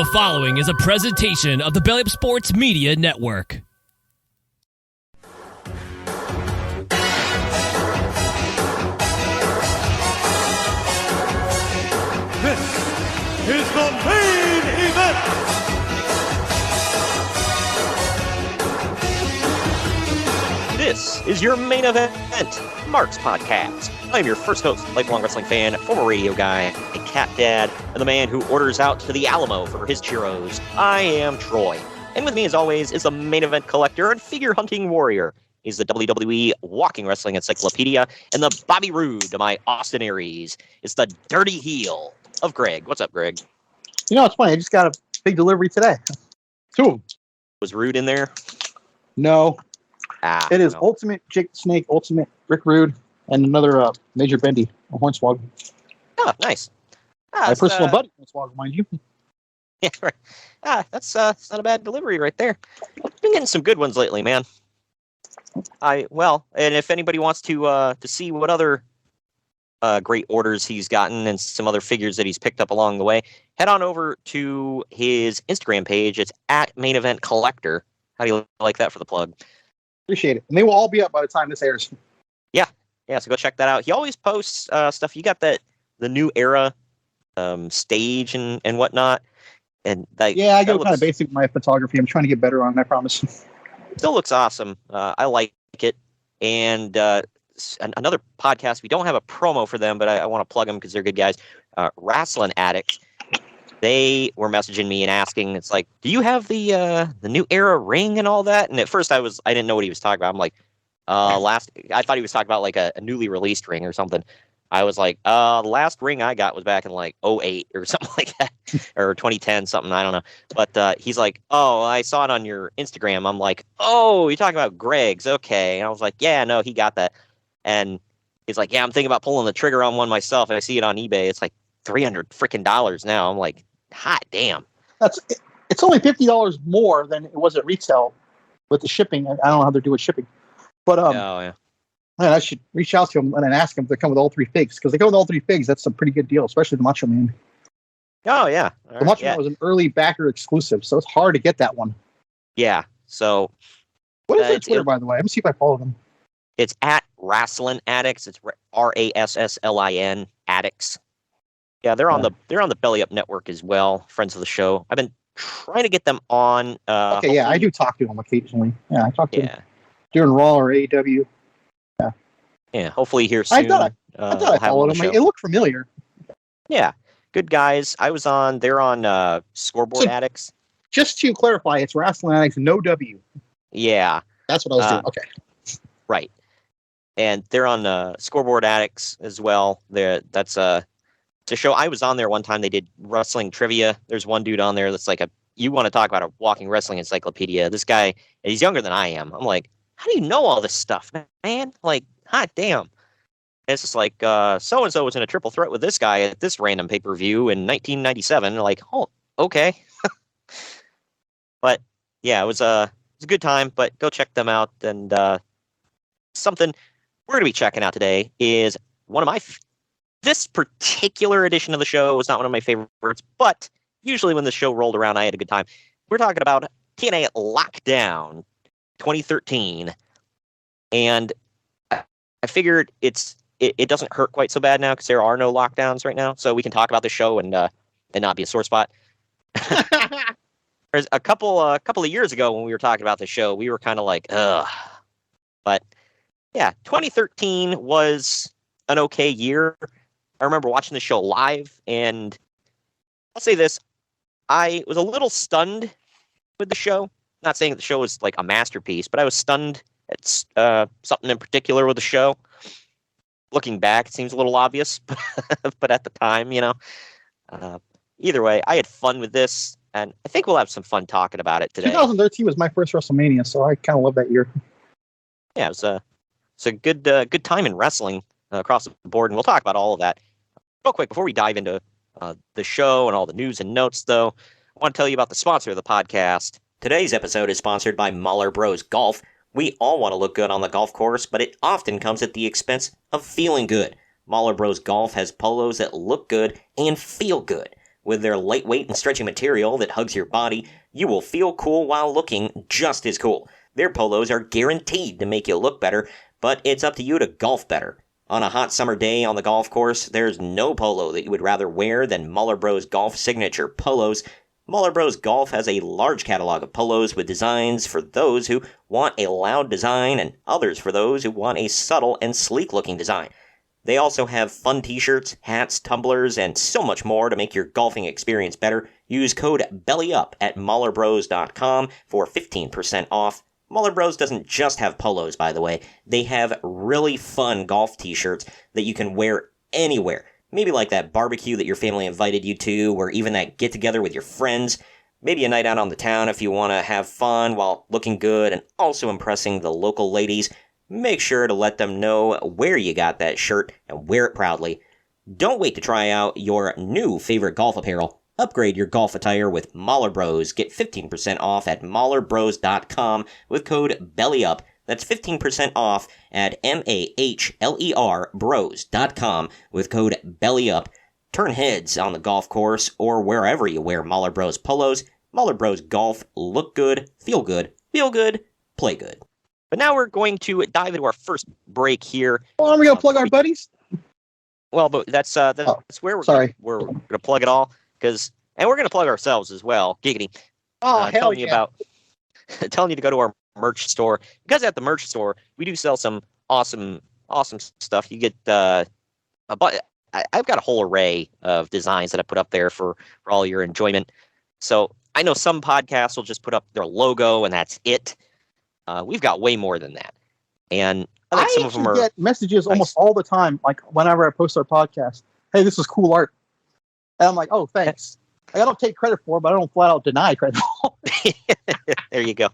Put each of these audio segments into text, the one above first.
The following is a presentation of the Belly Up Sports Media Network. This is the main event. This is your main event, Mark's Podcast. I'm your first host, lifelong wrestling fan, former radio guy, a cat dad, and the man who orders out to the Alamo for his churros. I am Troy. And with me, as always, is the main event collector and figure hunting warrior. He's the WWE Walking Wrestling Encyclopedia, and the Bobby Roode to my Austin Aries. It's the dirty heel of Greg. What's up, Greg? You know, it's funny. I just got a big delivery today. Two of them. Was Roode in there? No. It is no. Ultimate Jake the Snake, Ultimate Rick Rude, and another Major Bendy, a Hornswoggle. Oh, nice. My personal buddy, Hornswoggle, mind you. Yeah, right. That's not a bad delivery right there. Been getting some good ones lately, man. And if anybody wants to see what other great orders he's gotten and some other figures that he's picked up along the way, head on over to his Instagram page. It's at Main Event Collector. How do you like that for the plug? Appreciate it. And they will all be up by the time this airs. Yeah, so go check that out. He always posts stuff. You got the new era stage and whatnot. And I go kind of basic with my photography. I'm trying to get better on it, I promise. Still looks awesome. I like it. And another podcast, we don't have a promo for them, but I want to plug them because they're good guys. Wrestling Addicts. They were messaging me and asking, it's like, do you have the new era ring and all that? And at first I didn't know what he was talking about. I'm like, I thought he was talking about like a newly released ring or something. I was like, the last ring I got was back in like 2008 or something like that, or 2010, something, I don't know. But he's like, oh, I saw it on your Instagram. I'm like, oh, you're talking about Greg's. Okay. And I was like, yeah, no, he got that. And he's like, yeah, I'm thinking about pulling the trigger on one myself. I see it on eBay. It's like $300 freaking now. I'm like, hot damn. It's only $50 more than it was at retail with the shipping. I don't know how they're doing shipping. But yeah. Man, I should reach out to them and ask them if they come with all three figs. Because they go with all three figs, that's a pretty good deal, especially the Macho Man. Oh, yeah. The Macho Man was an early backer exclusive, so it's hard to get that one. Yeah, so... What is their Twitter, by the way? Let me see if I follow them. It's at Wrestling Addicts. It's RASSLIN Addicts. Yeah, they're on the Belly Up Network as well, friends of the show. I've been trying to get them on. Okay, yeah, I do talk to them occasionally. Yeah, I talk to them during Raw or AEW. Yeah, hopefully here soon. I thought I followed them. It looked familiar. Yeah, good guys. They're on Scoreboard Addicts. Just to clarify, it's Wrestling Addicts, no W. Yeah. That's what I was doing. Okay. Right. And they're on Scoreboard Addicts as well. That's a show. I was on there one time. They did wrestling trivia. There's one dude on there that's like you want to talk about a walking wrestling encyclopedia. This guy, he's younger than I am. I'm like, how do you know all this stuff, man? Like, hot damn. And it's just like, so-and-so was in a triple threat with this guy at this random pay-per-view in 1997. Like, oh, okay. But, yeah, it was a good time, but go check them out. And something we're going to be checking out today is one of this particular edition of the show was not one of my favorites, but usually when the show rolled around, I had a good time. We're talking about TNA Lockdown 2013. And I figured it doesn't hurt quite so bad now because there are no lockdowns right now, so we can talk about the show and not be a sore spot. There's a couple of years ago when we were talking about the show, we were kind of like, ugh. But yeah, 2013 was an okay year. I remember watching the show live, and I'll say this: I was a little stunned with the show. Not saying that the show was like a masterpiece, but I was stunned at something in particular with the show. Looking back, it seems a little obvious, but at the time, either way, I had fun with this, and I think we'll have some fun talking about it today. 2013 was my first WrestleMania, so I kind of love that year. Yeah, it's a good time in wrestling across the board, and we'll talk about all of that. Real quick, before we dive into the show and all the news and notes, though, I want to tell you about the sponsor of the podcast. Today's episode is sponsored by Mahler Bros Golf. We all want to look good on the golf course, but it often comes at the expense of feeling good. Mahler Bros Golf has polos that look good and feel good. With their lightweight and stretchy material that hugs your body, you will feel cool while looking just as cool. Their polos are guaranteed to make you look better, but it's up to you to golf better. On a hot summer day on the golf course, there's no polo that you would rather wear than Muller Bros Golf Signature Polos. Muller Bros Golf has a large catalog of polos with designs for those who want a loud design and others for those who want a subtle and sleek-looking design. They also have fun t-shirts, hats, tumblers, and so much more to make your golfing experience better. Use code BELLYUP at MullerBros.com for 15% off. Muller Bros doesn't just have polos, by the way. They have really fun golf t-shirts that you can wear anywhere. Maybe like that barbecue that your family invited you to, or even that get-together with your friends. Maybe a night out on the town if you want to have fun while looking good and also impressing the local ladies. Make sure to let them know where you got that shirt and wear it proudly. Don't wait to try out your new favorite golf apparel. Upgrade your golf attire with Muller Bros. Get 15% off at MullerBros.com with code BELLYUP. That's 15% off at MAHLER Bros.com with code BELLYUP. Turn heads on the golf course or wherever you wear Muller Bros polos. Muller Bros Golf. Look good, feel good, play good. But now we're going to dive into our first break here. Well, are we going to plug our buddies? Well, but that's where we're going to plug it all. And we're going to plug ourselves as well. Giggity. Oh, hell telling yeah. telling you to go to our merch store. Because at the merch store, we do sell some awesome stuff. You get I've got a whole array of designs that I put up there for all your enjoyment. So I know some podcasts will just put up their logo and that's it. We've got way more than that. And I think some of them get messages almost all the time, like whenever I post our podcast. Hey, this is cool art. And I'm like, oh, thanks. I don't take credit for it, but I don't flat out deny credit for it. There you go.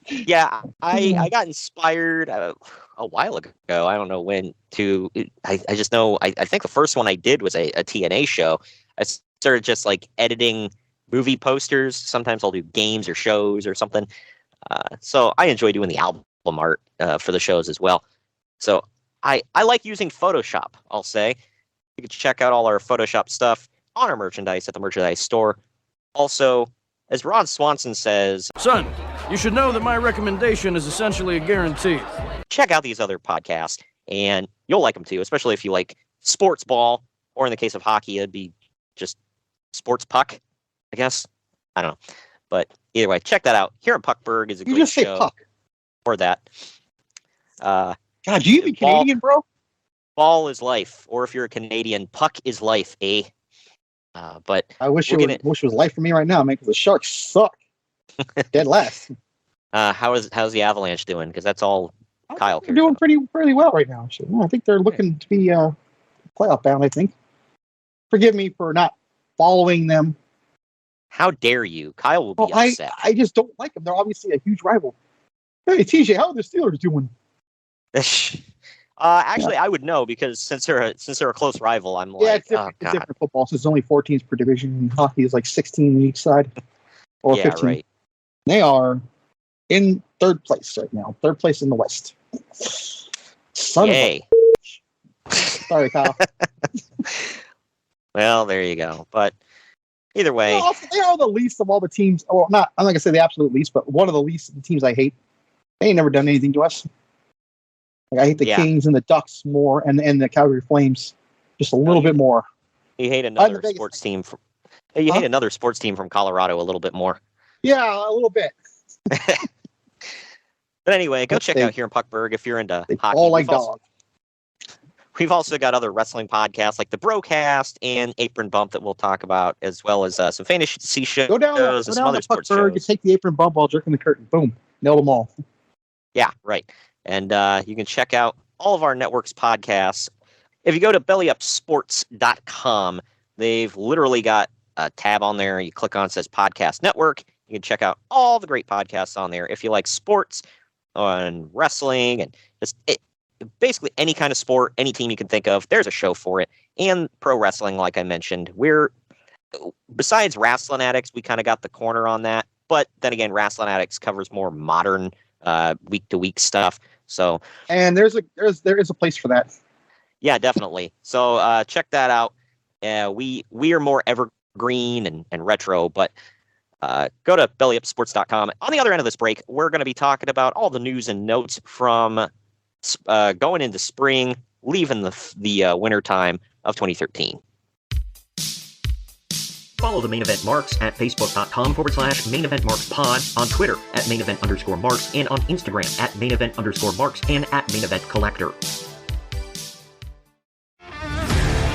Yeah, I got inspired a while ago. I don't know when to. I just know. I think the first one I did was a TNA show. I started just like editing movie posters. Sometimes I'll do games or shows or something. So I enjoy doing the album art for the shows as well. So I like using Photoshop, I'll say. You can check out all our Photoshop stuff on our merchandise at the merchandise store. Also, as Ron Swanson says, son, you should know that my recommendation is essentially a guarantee. Check out these other podcasts, and you'll like them too, especially if you like sports ball, or in the case of hockey, it'd be just sports puck, I guess. I don't know. But either way, check that out. Here in Puckburg is a great show. You just say puck. Or that. God, do you be Canadian, bro? Ball is life. Or if you're a Canadian, puck is life, eh? But I wish it was life for me right now, man, because the Sharks suck. Dead last. How's the Avalanche doing? Because that's all Kyle cares doing about. pretty well right now. Actually. I think they're looking to be playoff bound, I think. Forgive me for not following them. How dare you? Kyle will be upset. I just don't like them. They're obviously a huge rival. Hey, TJ, how are the Steelers doing? Actually, I would know because since they're a close rival, I'm like, it's different football. So it's only 4 teams per division. And hockey is like 16 on each side, or 15. Right. They are in third place right now. Third place in the West. Yay! Sorry, Kyle. Well, there you go. But either way, they are the least of all the teams. Well, I'm not gonna say the absolute least, but one of the least of the teams I hate. They ain't never done anything to us. Like, I hate the Kings and the Ducks more, and the Calgary Flames just a little bit more. You hate another sports team. You hate another sports team from Colorado a little bit more. Yeah, a little bit. But anyway, go check out here in Puckburg if you're into hockey. All like dogs. We've also got other wrestling podcasts like the Brocast and Apron Bump that we'll talk about, as well as some fantasy shows and some other sports shows. You take the Apron Bump while jerking the curtain. Boom. Nailed them all. Yeah, right. And you can check out all of our network's podcasts. If you go to bellyupsports.com, they've literally got a tab on there. You click on it, says Podcast Network. You can check out all the great podcasts on there. If you like sports and wrestling and just basically any kind of sport, any team you can think of, there's a show for it. And pro wrestling, like I mentioned. Besides Wrestling Addicts, we kind of got the corner on that. But then again, Wrestling Addicts covers more modern week-to-week stuff. So, and there is a place for that. Yeah, definitely. So check that out. We are more green and retro, but go to bellyupsports.com. On the other end of this break, we're going to be talking about all the news and notes from going into spring, leaving the winter time of 2013. Follow the Main Event Marks at facebook.com/Main Event Marks Pod, on Twitter at Main Event _Marks, and on Instagram at Main Event _Marks and at Main Event Collector.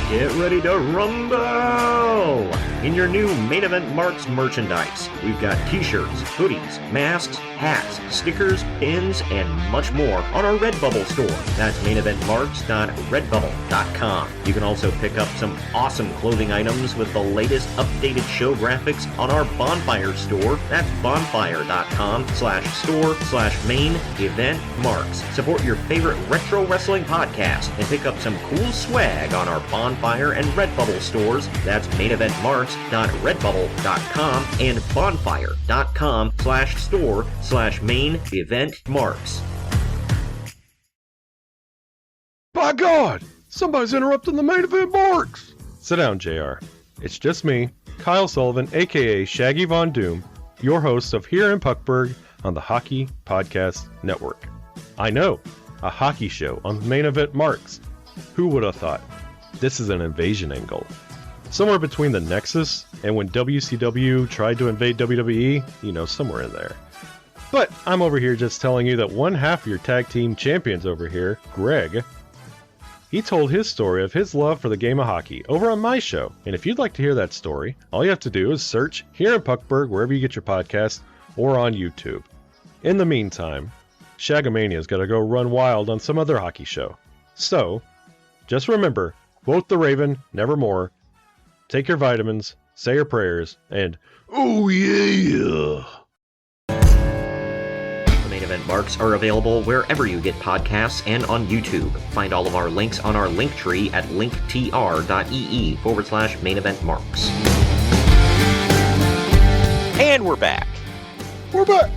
Get ready to rumble in your new Main Event Marks merchandise. We've got t-shirts, hoodies, masks, hats, stickers, pins, and much more on our Redbubble store. That's maineventmarks.redbubble.com. You can also pick up some awesome clothing items with the latest updated show graphics on our Bonfire store. That's bonfire.com/store/main event marks. Support your favorite retro wrestling podcast and pick up some cool swag on our Bonfire and Redbubble stores. That's maineventmarks.redbubble.com and bonfire.com/store/main event marks. By God, somebody's interrupting the Main Event Marks. Sit down, JR. It's just me, Kyle Sullivan, aka Shaggy Von Doom, your host of Here in Puckburg on the Hockey Podcast Network. I know, a hockey show on the Main Event Marks. Who would have thought? This is an invasion angle. Somewhere between the Nexus and when WCW tried to invade WWE, somewhere in there. But I'm over here just telling you that one half of your tag team champions over here, Greg, he told his story of his love for the game of hockey over on my show. And if you'd like to hear that story, all you have to do is search Here in Puckburg wherever you get your podcast or on YouTube. In the meantime, Shagamania's got to go run wild on some other hockey show. So, just remember, quote the Raven, nevermore. Take your vitamins, say your prayers, and oh yeah! The Main Event Marks are available wherever you get podcasts and on YouTube. Find all of our links on our link tree at linktr.ee/Main Event Marks. And we're back. We're back.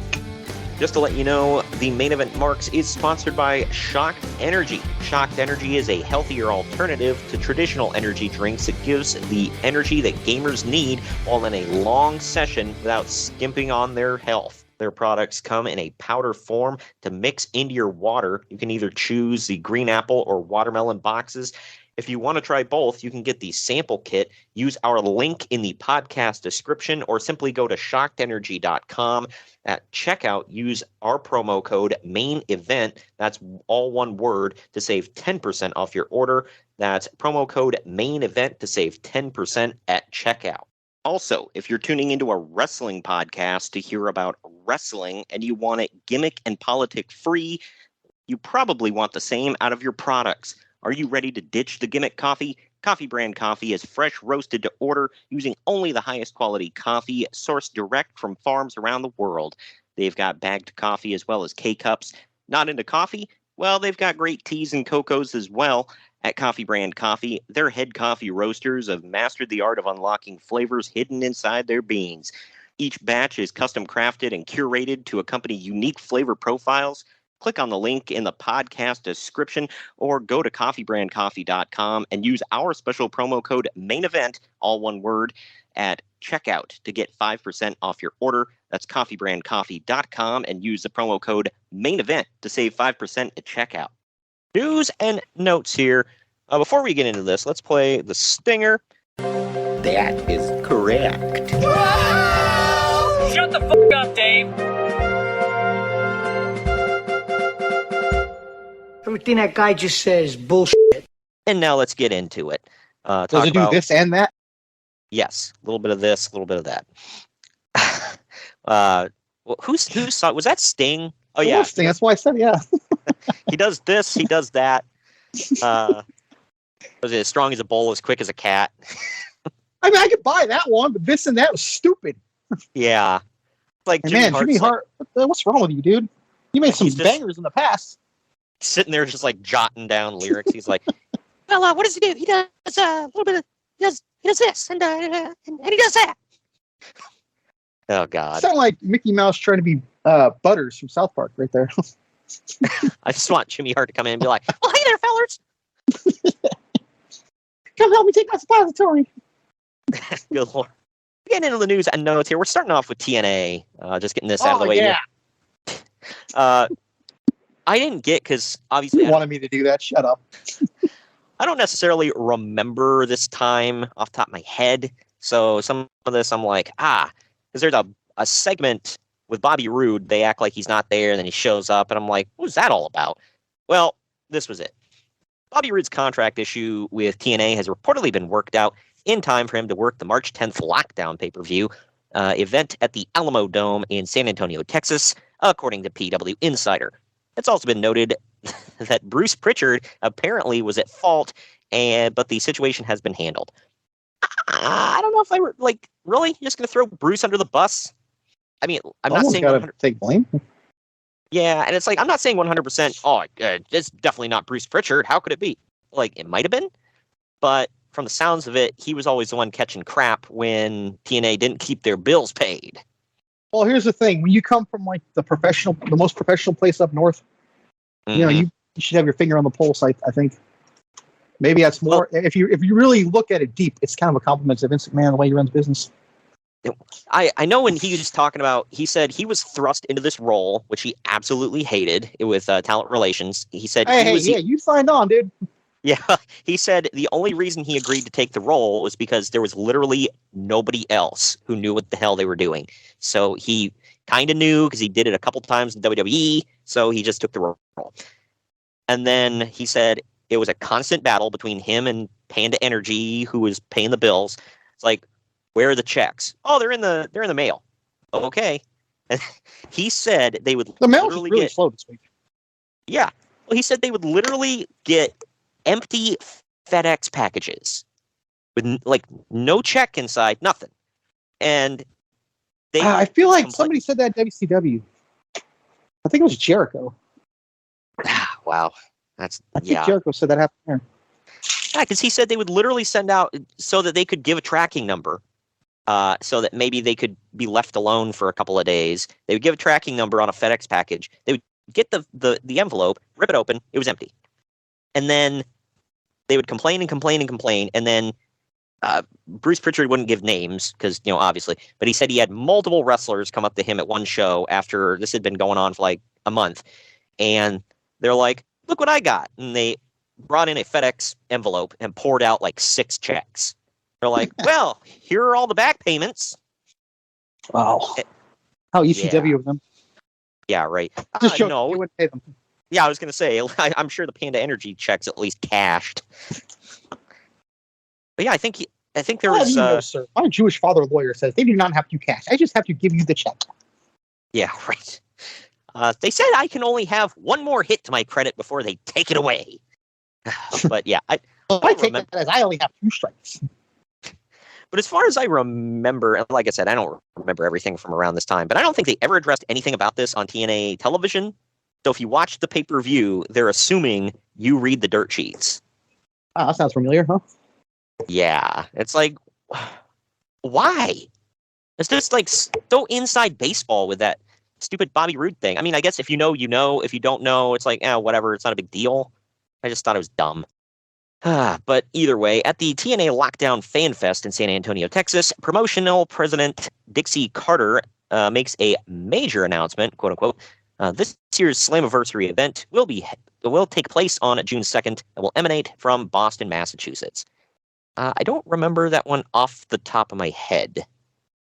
Just to let you know, the Main Event Marks is sponsored by Shocked Energy. Shocked Energy is a healthier alternative to traditional energy drinks that gives the energy that gamers need while in a long session without skimping on their health. Their products come in a powder form to mix into your water. You can either choose the green apple or watermelon boxes. If you want to try both, you can get the sample kit, use our link in the podcast description, or simply go to shockedenergy.com. At checkout, use our promo code MAINEVENT, that's all one word, to save 10% off your order. That's promo code MAINEVENT to save 10% at checkout. Also, if you're tuning into a wrestling podcast to hear about wrestling and you want it gimmick and politic free, you probably want the same out of your products. Are you ready to ditch the gimmick coffee? Coffee Brand Coffee is fresh roasted to order using only the highest quality coffee sourced direct from farms around the world. They've got bagged coffee as well as K-Cups. Not into coffee? Well, they've got great teas and cocos as well. At Coffee Brand Coffee, their head coffee roasters have mastered the art of unlocking flavors hidden inside their beans. Each batch is custom crafted and curated to accompany unique flavor profiles. Click on the link in the podcast description or go to coffeebrandcoffee.com and use our special promo code MAINEVENT, all one word, at checkout to get 5% off your order. That's coffeebrandcoffee.com and use the promo code MAINEVENT to save 5% at checkout. News and notes here. Before we get into this, let's play the stinger. That is correct. Shut the fuck up, Dave. Everything that guy just says bullshit. And now let's get into it. Does it do this and that? Yes, a little bit of this, a little bit of that. Who saw? Was that Sting? Oh yeah, Sting. That's why I said yeah. He does this, he does that. Was it as strong as a bull, as quick as a cat? I mean, I could buy that one, but this and that was stupid. Yeah, like Jimmy Hart. What's wrong with you, dude? You made some bangers in the past. Sitting there just like jotting down lyrics. He's like, well, what does he do? He does a little bit of, he does this and he does that. Oh God. Sound like Mickey Mouse trying to be Butters from South Park right there. I just want Jimmy Hart to come in and be like, well, hey there, fellers. Come help me take my suppository. Good Lord. Getting into the news and notes here. We're starting off with TNA. Just getting this out of the way. Yeah. I didn't get, because obviously You wanted me to do that. Shut up. I don't necessarily remember this time off the top of my head. So some of this I'm like, because there's a segment with Bobby Roode. They act like he's not there, and then he shows up, and I'm like, what was that all about? Well, this was it. Bobby Roode's contract issue with TNA has reportedly been worked out in time for him to work the March 10th Lockdown pay-per-view event at the Alamodome in San Antonio, Texas, according to PW Insider. It's also been noted that Bruce Pritchard apparently was at fault, but the situation has been handled. I don't know if I were really just going to throw Bruce under the bus. I mean, I'm not saying gotta take blame. Yeah, and it's like I'm not saying 100%. Oh, it's definitely not Bruce Pritchard. How could it be? It might have been, but from the sounds of it, he was always the one catching crap when TNA didn't keep their bills paid. Well, here's the thing: when you come from the most professional place up north, you should have your finger on the pulse. I think maybe that's more. Well, if you really look at it deep, it's kind of a compliment to Vince McMahon the way he runs business. I know when he was talking about, he said he was thrust into this role, which he absolutely hated with talent relations. He said, you signed on, dude. Yeah, he said the only reason he agreed to take the role was because there was literally nobody else who knew what the hell they were doing. So he kind of knew because he did it a couple times in WWE, so he just took the role. And then he said it was a constant battle between him and Panda Energy, who was paying the bills. It's like, where are the checks? Oh, they're in the mail. Okay. And he said they would the mail's really slow this week. Yeah. Well, he said they would literally get empty FedEx packages with no check inside, nothing. And I feel like somebody said that at WCW. I think it was Jericho. Wow. I think Jericho said that happened there. Yeah, because he said they would literally send out so that they could give a tracking number, so that maybe they could be left alone for a couple of days. They would give a tracking number on a FedEx package. They would get the envelope, rip it open, it was empty. And then they would complain and complain and complain, and then Bruce Pritchard wouldn't give names because, obviously, but he said he had multiple wrestlers come up to him at one show after this had been going on for a month, and they're like, look what I got. And they brought in a FedEx envelope and poured out 6 checks. They're like, well, here are all the back payments. Wow. How ECW of them. Yeah, right. Just you wouldn't pay them. Yeah, I was going to say, I'm sure the Panda Energy checks at least cashed. But yeah, I think there was... sir. My Jewish father lawyer says they do not have to cash. I just have to give you the check. Yeah, right. They said I can only have one more hit to my credit before they take it away. But yeah, I take that as I only have 2 strikes. But as far as I remember, and like I said, I don't remember everything from around this time, but I don't think they ever addressed anything about this on TNA television. So if you watch the pay-per-view, they're assuming you read the dirt sheets. Oh, that sounds familiar, huh? Yeah. It's like, why? It's just so inside baseball with that stupid Bobby Roode thing. I mean, I guess if you know, you know. If you don't know, it's whatever. It's not a big deal. I just thought it was dumb. But either way, at the TNA Lockdown Fan Fest in San Antonio, Texas, promotional president Dixie Carter makes a major announcement, quote unquote. This year's Slammiversary event will take place on June 2nd and will emanate from Boston, Massachusetts. I don't remember that one off the top of my head.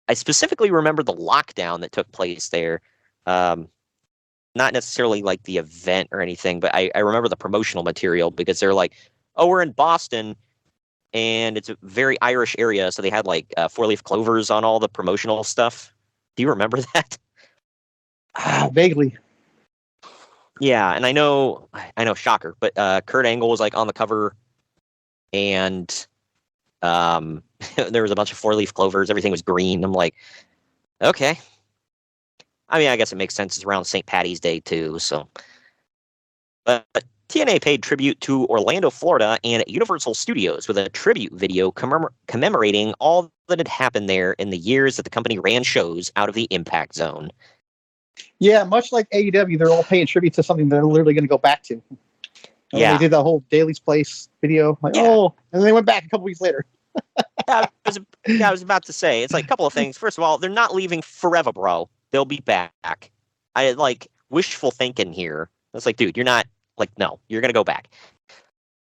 I specifically remember the lockdown that took place there. Not necessarily the event or anything, but I remember the promotional material because they're like, oh, we're in Boston and it's a very Irish area. So they had 4-leaf clovers on all the promotional stuff. Do you remember that? Vaguely. Yeah. And I know, shocker, but Kurt Angle was on the cover and there was a bunch of 4-leaf clovers. Everything was green. I'm like, okay. I mean, I guess it makes sense. It's around St. Patty's Day, too. So, but TNA paid tribute to Orlando, Florida, and Universal Studios with a tribute video commemorating all that had happened there in the years that the company ran shows out of the Impact Zone. Yeah, much like AEW, they're all paying tribute to something they're literally going to go back to. Yeah. They did that whole Daly's Place video. And then they went back a couple weeks later. I was about to say, it's like a couple of things. First of all, they're not leaving forever, bro. They'll be back. I like wishful thinking here. It's like, dude, you're not like, no, you're gonna go back.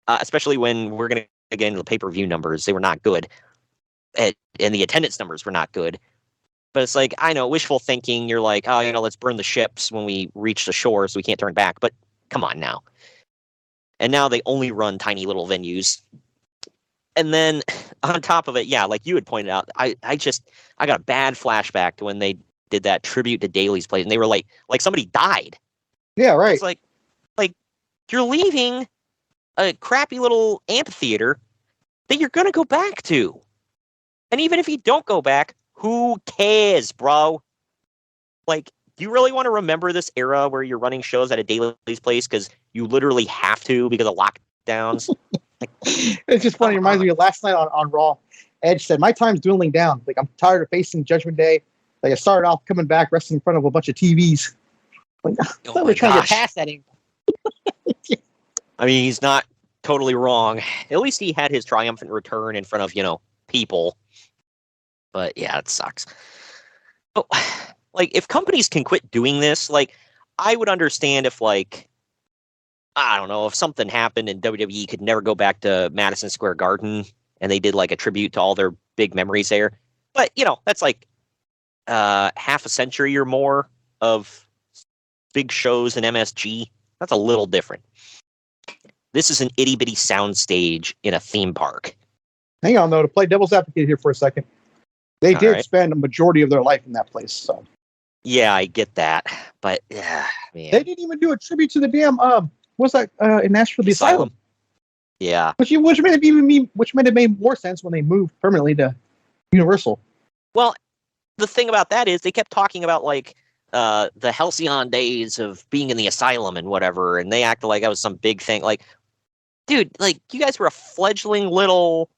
Especially when we're gonna get into the pay-per-view numbers, they were not good, and the attendance numbers were not good. But it's like, I know, wishful thinking. You're like, oh, let's burn the ships when we reach the shore, so we can't turn back. But come on now. And now they only run tiny little venues. And then on top of it, yeah, like you had pointed out, I got a bad flashback to when they did that tribute to Daly's place, and they were like somebody died. Yeah, right. It's like you're leaving a crappy little amphitheater that you're gonna go back to. And even if you don't go back, who cares, bro? Like, do you really want to remember this era where you're running shows at a Daly's place because you literally have to because of lockdowns? It's just funny. It reminds me of last night on Raw. Edge said, "My time's dwindling down. Like, I'm tired of facing Judgment Day. Like, I started off coming back wrestling in front of a bunch of TVs. Like, I thought we're trying to get past that anymore." I mean, he's not totally wrong. At least he had his triumphant return in front of, people. But yeah, it sucks. But like, if companies can quit doing this, like, I would understand if, like, I don't know, if something happened and WWE could never go back to Madison Square Garden and they did like a tribute to all their big memories there. But, that's like half a century or more of big shows in MSG. That's a little different. This is an itty bitty soundstage in a theme park. Hang on, though, to play devil's advocate here for a second. They did spend a majority of their life in that place. So yeah, I get that. But yeah, man. They didn't even do a tribute to the damn what's that in Nashville, the Asylum. Yeah. Which made it made more sense when they moved permanently to Universal. Well, the thing about that is they kept talking about like the halcyon days of being in the asylum and whatever, and they acted like that was some big thing. Like, dude, like, you guys were a fledgling little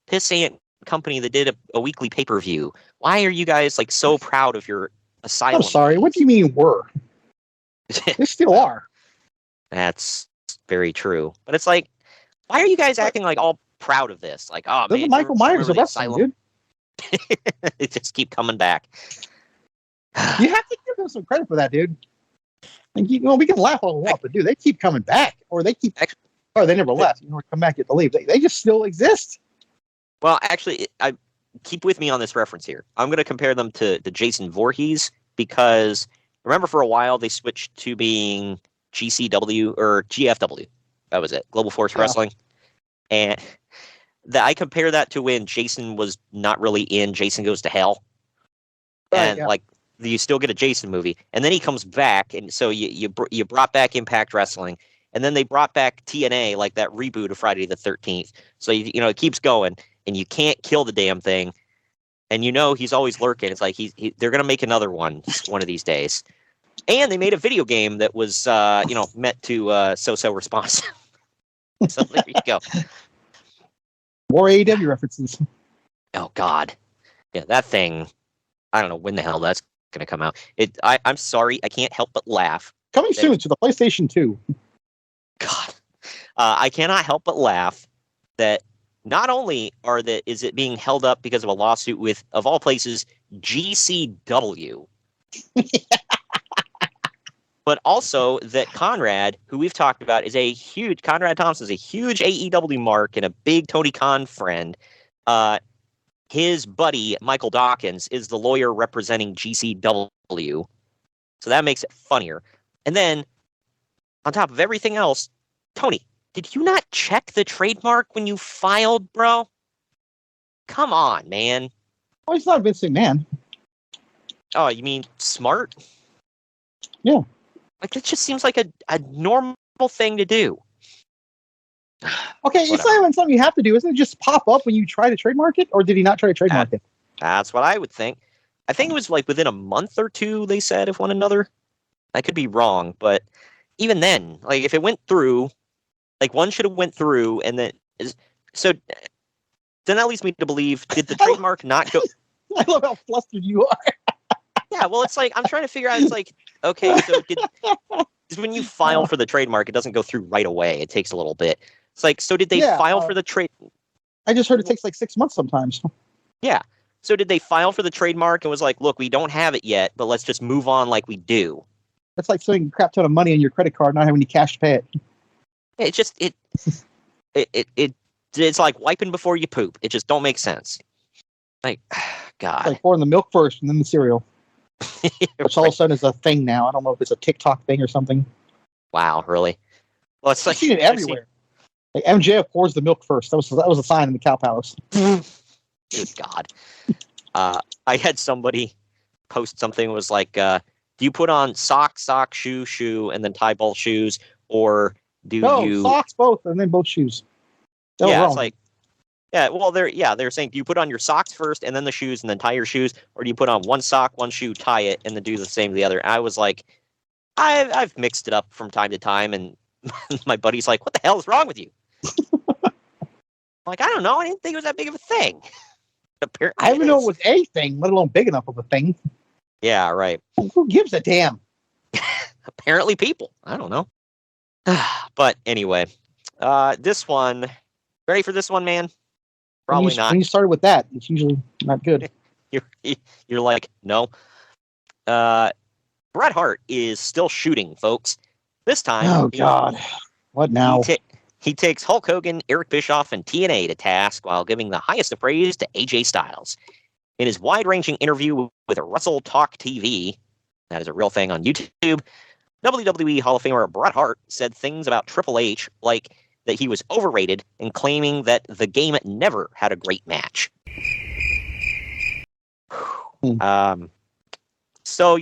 pissant company that did a weekly pay-per-view. Why are you guys like so proud of your asylum? I'm sorry, what do you mean were? They still are. That's very true. But it's like, why are you guys acting like all proud of this? Like, oh, man, Michael Myers of wrestling, dude. They just keep coming back. You have to give them some credit for that, dude. And we can laugh all we want, but dude, they keep coming back, or they never left. Come back, get to leave. They just still exist. Well, actually, I keep with me on this reference here. I'm going to compare them to Jason Voorhees because remember for a while they switched to being GCW or GFW. That was it, Global Force Wrestling. And I compare that to when Jason was not really in Jason Goes to Hell. And like, you still get a Jason movie, and then he comes back, and so you brought back Impact Wrestling, and then they brought back TNA, like that reboot of Friday the 13th. So it keeps going, and you can't kill the damn thing, and he's always lurking. It's like they're gonna make another one of these days, and they made a video game that was meant to so responsive. So there you go. More AEW references. Oh God, yeah, that thing. I don't know when the hell that's going to come out. I'm sorry, I can't help but laugh. Coming soon to the PlayStation 2. God, I cannot help but laugh that not only is it being held up because of a lawsuit with, of all places, GCW, but also that Conrad, who we've talked about, Conrad Thompson is a huge AEW mark and a big Tony Khan friend. His buddy, Michael Dawkins, is the lawyer representing GCW. So that makes it funnier. And then, on top of everything else, Tony, did you not check the trademark when you filed, bro? Come on, man. Oh, he's not Vince McMahon. Oh, you mean smart? Yeah. Like, it just seems like a normal thing to do. Okay, it's not even something you have to do. Isn't it just pop up when you try to trademark it? Or did he not try to trademark it? That's what I would think. I think it was like within a month or two, they said, of one another. I could be wrong, but even then, like, if it went through, like, one should have went through, and then... So, then that leads me to believe, did the trademark not go... I love how flustered you are. Yeah, well, it's like, I'm trying to figure out, it's like, okay, so when you file for the trademark, it doesn't go through right away. It takes a little bit. It's like, so did they file for the trade? I just heard it takes like 6 months sometimes. Yeah. So did they file for the trademark and was like, look, we don't have it yet, but let's just move on like we do? That's like spending a crap ton of money on your credit card, not having any cash to pay it. It's like wiping before you poop. It just don't make sense. Like, God. It's like pouring the milk first and then the cereal. Which all of a sudden is a thing now. I don't know if it's a TikTok thing or something. Wow, really? Well, it's like I've seen it everywhere. Like MJF pours the milk first. That was a sign in the Cow Palace. Good God. I had somebody post something was like, do you put on sock, shoe, and then tie both shoes, or do you socks both and then both shoes? It's like, well, they're saying, do you put on your socks first and then the shoes and then tie your shoes, or do you put on one sock, one shoe, tie it, and then do the same to the other? And I was like, I've mixed it up from time to time, and my buddy's like, what the hell is wrong with you? I'm like, I don't know. I didn't think it was that big of a thing. Apparently I didn't know it was a thing, let alone big enough of a thing. Yeah, right. Who gives a damn? Apparently people. I don't know. But anyway, this one, ready for this one, man? Probably not. When you started with that, it's usually not good. You're like, no. Bret Hart is still shooting, folks. This time. Oh, God. What now? He takes Hulk Hogan, Eric Bischoff, and TNA to task while giving the highest of praise to AJ Styles. In his wide-ranging interview with Wrestle Talk TV, that is a real thing on YouTube, WWE Hall of Famer Bret Hart said things about Triple H like that he was overrated and claiming that the game never had a great match. So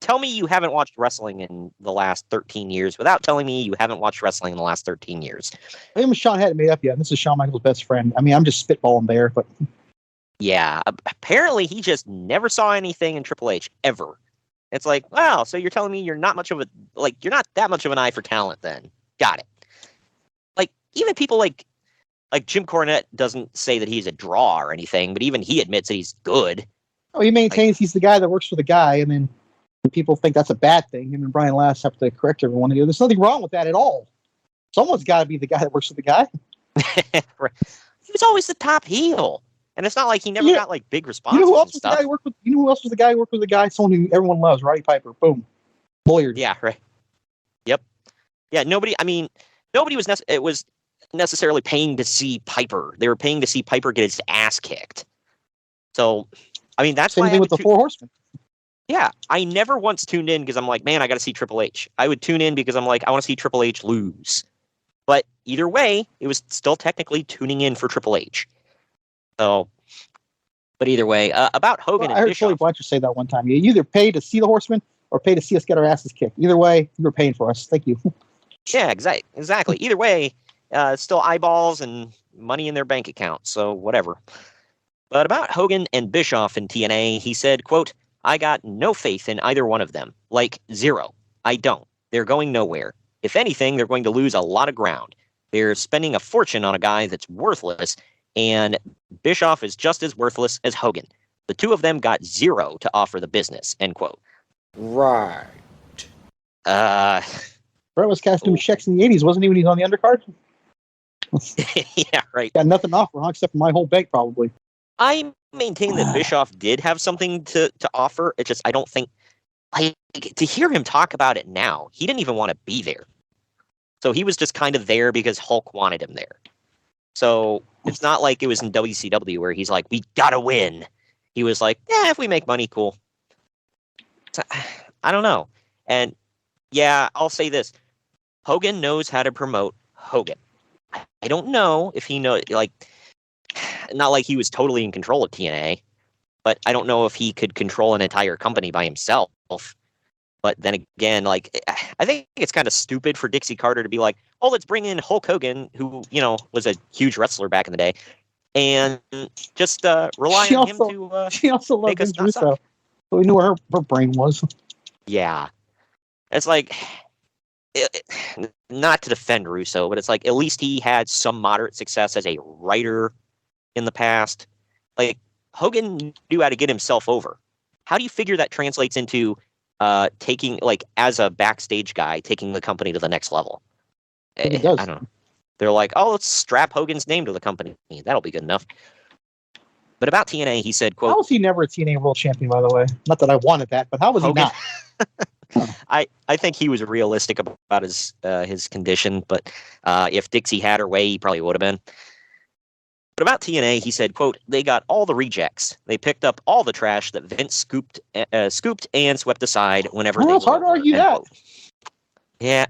tell me you haven't watched wrestling in the last 13 years without telling me you haven't watched wrestling in the last 13 years. I think Sean hadn't made up yet. This is Shawn Michaels' best friend. I mean, I'm just spitballing there, but yeah, apparently he just never saw anything in Triple H ever. It's like, wow, so you're telling me you're not that much of an eye for talent then. Got it. Like, even people like Jim Cornette doesn't say that he's a draw or anything, but even he admits that he's good. Oh, he maintains he's the guy that works for the guy, and then people think that's a bad thing. Him and Brian Last have to correct everyone here. There's nothing wrong with that at all. Someone's got to be the guy that works for the guy. Right. He was always the top heel. And it's not like he never got like big responses. You know who else and was stuff. the guy who worked with? You know who else was the guy who worked with the guy? Someone who everyone loves, Roddy Piper. Boom, lawyer. Yeah, right. Yep. Yeah. Nobody was necessarily paying to see Piper. They were paying to see Piper get his ass kicked. So, I mean, that's same why thing with the Four Horsemen. Yeah, I never once tuned in because I'm like, man, I got to see Triple H. I would tune in because I'm like, I want to see Triple H lose. But either way, it was still technically tuning in for Triple H. So, but either way, about Hogan and I heard Bischoff. Tully Blanchard say that one time. You either pay to see the Horsemen or pay to see us get our asses kicked. Either way, you were paying for us. Thank you. Yeah, exactly. Either way, still eyeballs and money in their bank account. So whatever. But about Hogan and Bischoff in TNA, he said, quote, I got no faith in either one of them. Like, zero. I don't. They're going nowhere. If anything, they're going to lose a lot of ground. They're spending a fortune on a guy that's worthless, and Bischoff is just as worthless as Hogan. The two of them got zero to offer the business, end quote. Right. Bret was casting checks in the 80s, wasn't he, when he was on the undercard? Yeah, right. Got nothing to offer, huh, except for my whole bank, probably. I maintain that Bischoff did have something to offer. It's just, I don't think, to hear him talk about it now, he didn't even want to be there. So he was just kind of there because Hulk wanted him there. So it's not like it was in WCW where he's like, we gotta win. He was like, yeah, if we make money, cool. So, I don't know. And yeah, I'll say this. Hogan knows how to promote Hogan. I don't know if he knows, like, not like he was totally in control of TNA, but I don't know if he could control an entire company by himself. But then again, like, I think it's kind of stupid for Dixie Carter to be like, oh, let's bring in Hulk Hogan, who, was a huge wrestler back in the day, and just rely on him to she also loved make us Vince not Russo. suck. So we knew where her brain was. Yeah. It's like, not to defend Russo, but it's like, at least he had some moderate success as a writer in the past. Like, Hogan knew how to get himself over. How do you figure that translates into taking, like, as a backstage guy, taking the company to the next level? It does. I don't know. they're like, oh, let's strap Hogan's name to the company. That'll be good enough. But about TNA, he said, quote, how was he never a TNA World Champion, by the way? Not that I wanted that, but how was Hogan? He not? I think he was realistic about his condition, but if Dixie had her way, he probably would have been. But about TNA, he said, quote, they got all the rejects. They picked up all the trash that Vince scooped and swept aside whenever Well, they it's hard to argue that. quote. Yeah.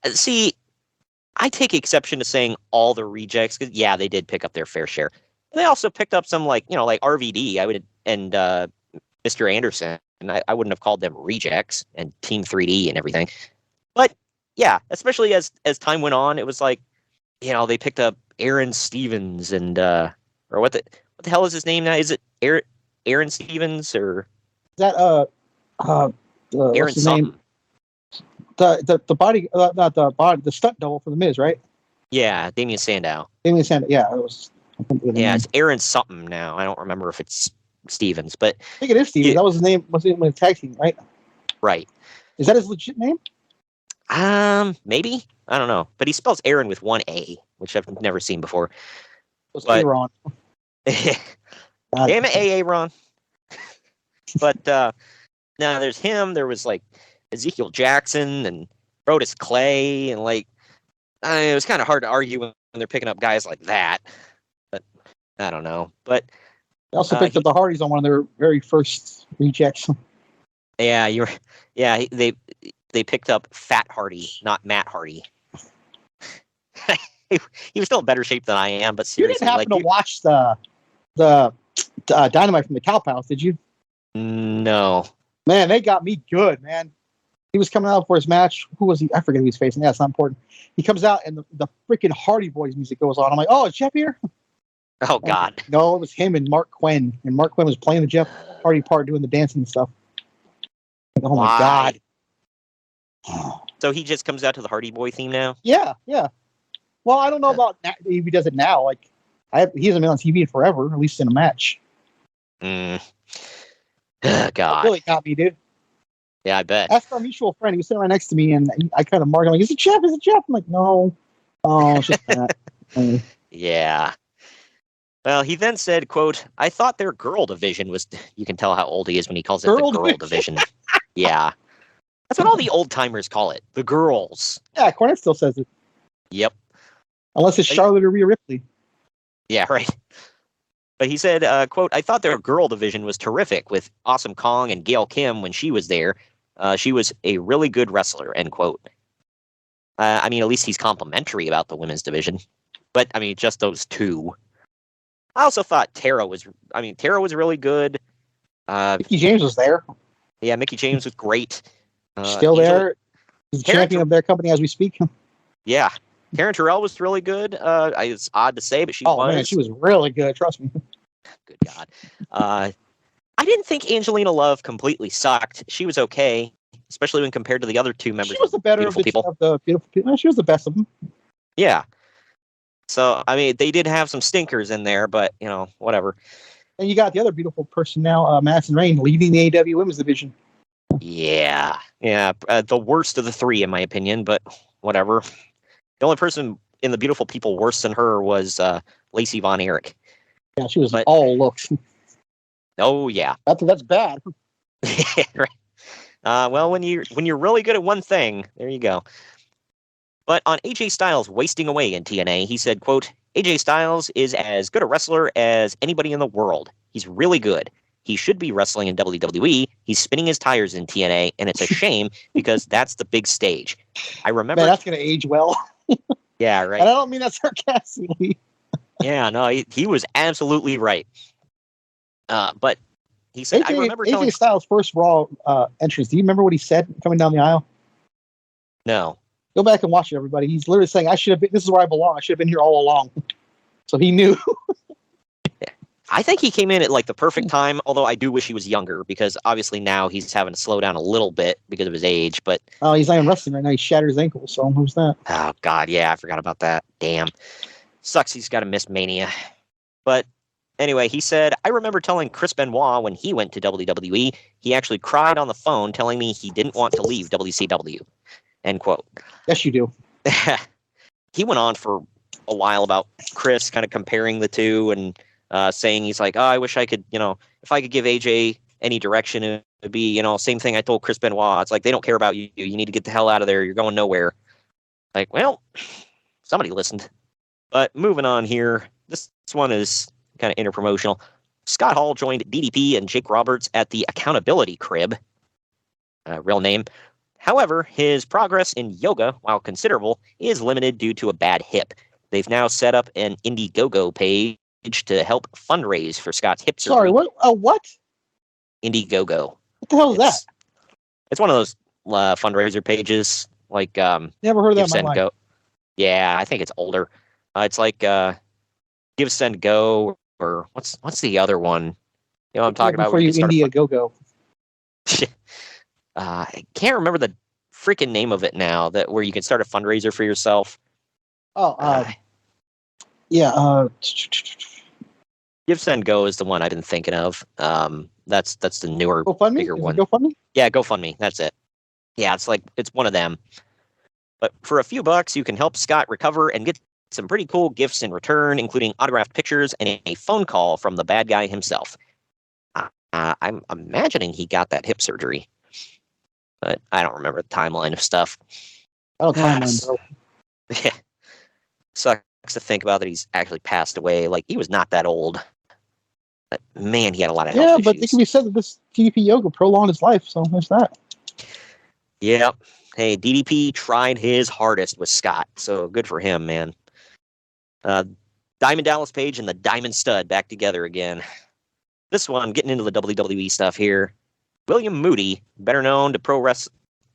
See, I take exception to saying all the rejects, because, yeah, they did pick up their fair share. They also picked up some, like RVD, and Mr. Anderson. And I wouldn't have called them rejects, and Team 3D and everything. But, yeah, especially as time went on, it was like, they picked up Aaron Stevens and or what the hell is his name now? Is it Aaron Stevens or is that Aaron what's his something? name? The stunt double for the Miz, right? Yeah, Damian Sandow. Damien Sandow. Yeah, it was. Yeah, it's Aaron something now. I don't remember if it's Stevens, but I think it is Stevens. Yeah. That was his name. Was in the tag team, right? Right. Is that his legit name? Maybe, I don't know, but he spells Aaron with one A, which I've never seen before. Was But- Aaron? Damn it, AA Ron. But no, there's him. There was like Ezekiel Jackson and Brodus Clay, and it was kind of hard to argue when they're picking up guys like that. But I don't know. But They also picked up the Hardys on one of their very first rejects. yeah, they picked up Fat Hardy, not Matt Hardy. He was still in better shape than I am, but You seriously, didn't happen to watch the Dynamite from the Cow Palace, did you? No. Man, they got me good, man. He was coming out for his match. Who was he? I forget who he was facing. Yeah, it's not important. He comes out and the freaking Hardy Boys music goes on. I'm like, oh, is Jeff here? Oh God. No, it was him and Mark Quinn. And Mark Quinn was playing the Jeff Hardy part, doing the dancing and stuff. Like, oh my Why? God. So he just comes out to the Hardy Boy theme now? Yeah. Well, I don't know about if he does it now. He hasn't been on TV in forever, at least in a match. God. That really got me, dude. Yeah, I bet. Ask our mutual friend. He was sitting right next to me, and I kind of marked him like, "Is it Jeff? Is it Jeff?" I'm like, "No, oh, it's just that." Yeah. Well, he then said, quote, I thought their girl division was, you can tell how old he is when he calls it the girl division. Yeah. That's what all the old timers call it. The girls. Yeah, Cornette still says it. Yep. Unless it's Charlotte or Rhea Ripley. Yeah, right. But he said, quote, I thought their girl division was terrific with Awesome Kong and Gail Kim when she was there. She was a really good wrestler, end quote. I mean, at least he's complimentary about the women's division. But, I mean, just those two. I also thought Tara was really good. Mickey James was there. Yeah, Mickey James was great. Still there. He's the champion of their company as we speak. Yeah. Karen Terrell was really good. It's odd to say, but she was. Man, she was really good. Trust me. Good God. I didn't think Angelina Love completely sucked. She was okay, especially when compared to the other two members. She was the better of the beautiful people. She was the best of them. Yeah. So, I mean, they did have some stinkers in there, but, whatever. And you got the other beautiful person now, Madison Rayne, leading the AEW Women's Division. Yeah. Yeah. The worst of the three, in my opinion, but whatever. The only person in the beautiful people worse than her was Lacey Von Erich. Yeah, she was all looks. Oh, yeah. That's bad. Right. Well, when you're really good at one thing, there you go. But on AJ Styles wasting away in TNA, he said, quote, AJ Styles is as good a wrestler as anybody in the world. He's really good. He should be wrestling in WWE. He's spinning his tires in TNA, and it's a shame because that's the big stage. I remember... Man, that's going to age well. Yeah, right. And I don't mean that sarcastically. Yeah, no, he was absolutely right. But he said, I remember telling... AJ Styles' first Raw entrance, do you remember what he said coming down the aisle? No. Go back and watch it, everybody. He's literally saying, this is where I belong. I should have been here all along. So he knew. I think he came in at the perfect time, although I do wish he was younger because obviously now he's having to slow down a little bit because of his age. But oh, he's not even wrestling right now. He shattered his ankle. So who's that? Oh, God. Yeah, I forgot about that. Damn. Sucks he's got to miss Mania. But anyway, he said, I remember telling Chris Benoit when he went to WWE, he actually cried on the phone telling me he didn't want to leave WCW. End quote. Yes, you do. He went on for a while about Chris kind of comparing the two and saying he's like, oh, I wish I could, if I could give AJ any direction, it would be, same thing I told Chris Benoit. It's like, they don't care about you. You need to get the hell out of there. You're going nowhere. Like, well, somebody listened. But moving on here, this one is kind of interpromotional. Scott Hall joined DDP and Jake Roberts at the Accountability Crib, real name. However, his progress in yoga, while considerable, is limited due to a bad hip. They've now set up an Indiegogo page to help fundraise for Scott's hip surgery. Sorry, what? What? Indiegogo. What the hell is that? It's one of those fundraiser pages, like Never heard of that in my life. Go. Yeah, I think it's older. It's like Give, Send, Go, or what's the other one? You know what I'm talking about? Before you Indiegogo. I can't remember the freaking name of it now. Where you can start a fundraiser for yourself. Yeah. Give, Send, Go is the one I've been thinking of. That's the newer, GoFundMe? bigger one. GoFundMe? Yeah, GoFundMe. That's it. Yeah, it's one of them. But for a few bucks, you can help Scott recover and get some pretty cool gifts in return, including autographed pictures and a phone call from the bad guy himself. I'm imagining he got that hip surgery, but I don't remember the timeline of stuff. I don't timeline, bro. Yeah. Sucks to think about that he's actually passed away. Like, he was not that old. But man, he had a lot of health issues. But it can be said that this DDP Yoga prolonged his life, so there's that. Yep. Hey, DDP tried his hardest with Scott, so good for him, man. Diamond Dallas Page and the Diamond Stud back together again. This one, getting into the WWE stuff here. William Moody, better known to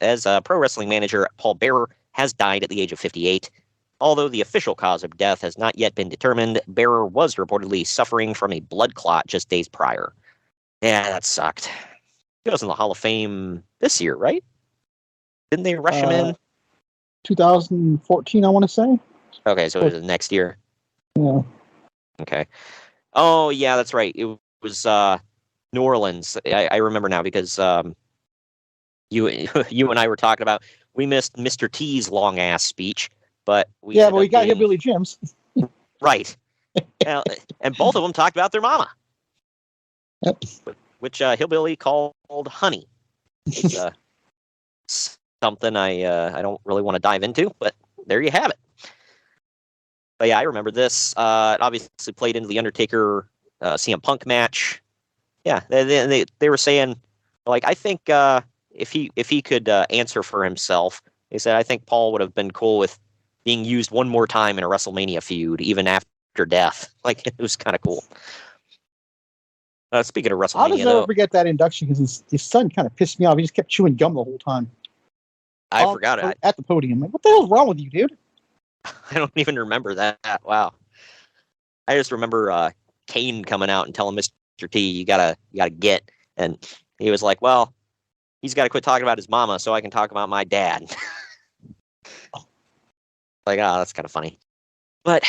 as a pro wrestling manager Paul Bearer, has died at the age of 58. Although the official cause of death has not yet been determined, Bearer was reportedly suffering from a blood clot just days prior. Yeah, that sucked. He was in the Hall of Fame this year, right? Didn't they rush him in? 2014, I want to say. Okay, so it was next year. Yeah. Okay. Oh, yeah, that's right. It was New Orleans. I remember now because you and I were talking about, we missed Mr. T's long ass speech, but we got Hillbilly Jim's. Right. And both of them talked about their mama. Yep. Which Hillbilly called Honey. It's, something I don't really want to dive into, but there you have it. But yeah, I remember this. It obviously played into the Undertaker CM Punk match. Yeah, they were saying, like, I think if he could answer for himself, they said, I think Paul would have been cool with being used one more time in a WrestleMania feud, even after death. Like, it was kind of cool. Speaking of WrestleMania, I'll just never forget that induction because his son kind of pissed me off. He just kept chewing gum the whole time. I forgot it. At the podium. Like, what the hell's wrong with you, dude? I don't even remember that. Wow. I just remember Kane coming out and telling Mr. T, you gotta get. And he was like, well, he's got to quit talking about his mama so I can talk about my dad. Like, that's kind of funny. But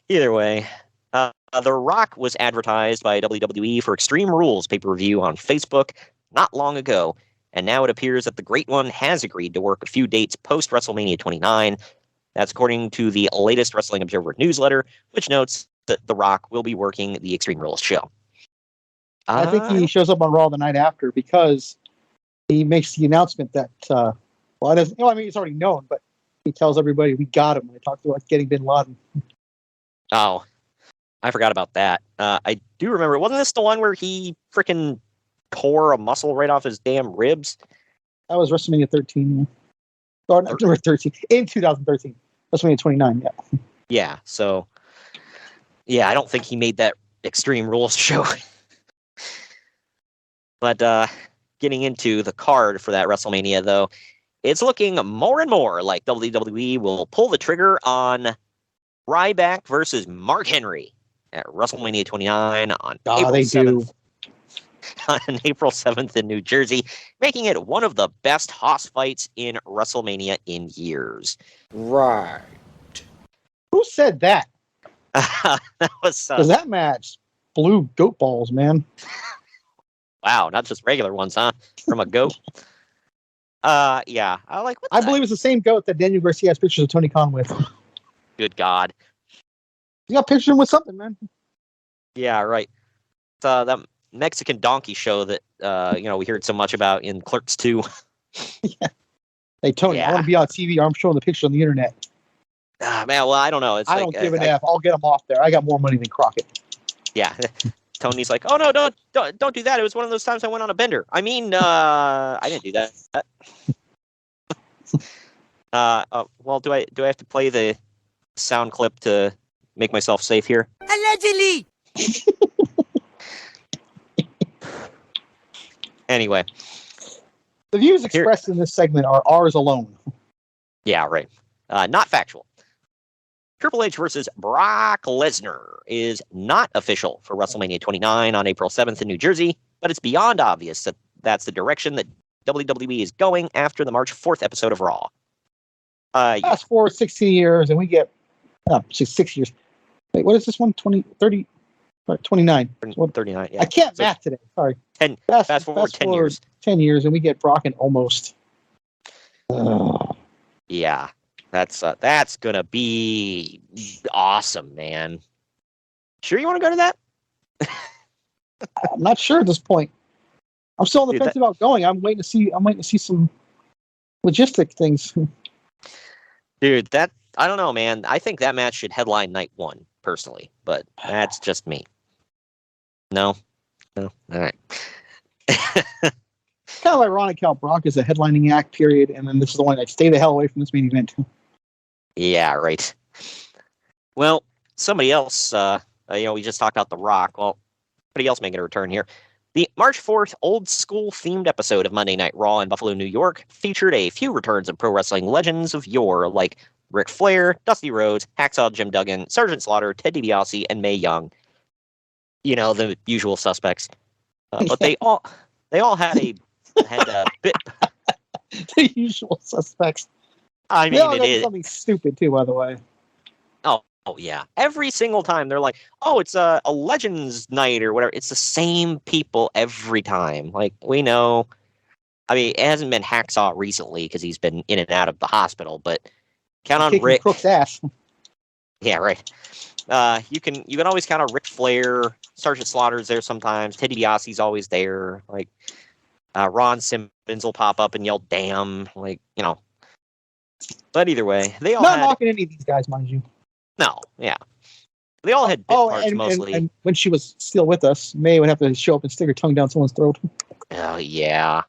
either way, The Rock was advertised by WWE for Extreme Rules pay-per-view on Facebook not long ago. And now it appears that the Great One has agreed to work a few dates post-WrestleMania 29. That's according to the latest Wrestling Observer newsletter, which notes that The Rock will be working the Extreme Rules show. I think he shows up on Raw the night after because he makes the announcement that, it doesn't, it's already known, but he tells everybody we got him when they talked about getting Bin Laden. Oh, I forgot about that. I do remember, wasn't this the one where he freaking tore a muscle right off his damn ribs? That was WrestleMania 13. Yeah. Or not 13 in 2013. WrestleMania 29. Yeah. Yeah. So, yeah, I don't think he made that Extreme Rules show. But getting into the card for that WrestleMania, though, it's looking more and more like WWE will pull the trigger on Ryback versus Mark Henry at WrestleMania 29 on April 7th. On April 7th in New Jersey, making it one of the best hoss fights in WrestleMania in years. Right. Who said that? That was because that match blew goat balls, man. Wow, not just regular ones, huh? From a goat. Yeah, I believe it's the same goat that Daniel Garcia has pictures of Tony Khan with. Good God. You got pictured him with something, man. Yeah, right. That Mexican donkey show that we heard so much about in Clerks 2. Yeah. Hey, Tony, I want to be on TV. I'm showing the picture on the internet. Man, well, I don't know. I don't give an F. I'll get them off there. I got more money than Crockett. Yeah. Tony's like, oh, no, don't do that. It was one of those times I went on a bender. I mean, I didn't do that. Well, do I have to play the sound clip to make myself safe here? Allegedly! Anyway. The views expressed in this segment are ours alone. Yeah, right. Not factual. Triple H versus Brock Lesnar is not official for WrestleMania 29 on April 7th in New Jersey, but it's beyond obvious that that's the direction that WWE is going after the March 4th episode of Raw. Fast forward 16 years, and we get 6 years. Wait, what is this one? 20, 30, 29. 39, yeah. I can't math today. Sorry. Fast forward 10 years. 10 years, and we get Brock in almost. Yeah, that's gonna be awesome, man. Sure, you want to go to that? I'm not sure at this point. I'm still on the fence about going. I'm waiting to see some logistic things. Dude, I don't know, man. I think that match should headline night 1, personally, but that's just me. No, all right. Kind of ironic how Brock is a headlining act, period, and then this is the one that stay the hell away from this main event. Yeah, right. Well, somebody else, we just talked about The Rock. Well, somebody else making a return here. The March 4th old school themed episode of Monday Night Raw in Buffalo, New York featured a few returns of pro wrestling legends of yore like Ric Flair, Dusty Rhodes, Hacksaw Jim Duggan, Sergeant Slaughter, Ted DiBiase, and Mae Young. You know, the usual suspects. But they all had a bit. The usual suspects. I mean, it is something stupid too, by the way. Oh yeah. Every single time they're like, "Oh, it's a Legends night or whatever." It's the same people every time. Like, we know. I mean, it hasn't been Hacksaw recently because he's been in and out of the hospital, but count on Rick. Crook's ass. Yeah, right. You can always count on Ric Flair. Sergeant Slaughter's there sometimes. Ted DiBiase's always there. Like, Ron Simmons will pop up and yell "damn!" Like, But either way, they all not knocking any of these guys, mind you. No, yeah, they all had bit parts mostly. And when she was still with us, May would have to show up and stick her tongue down someone's throat. Oh yeah,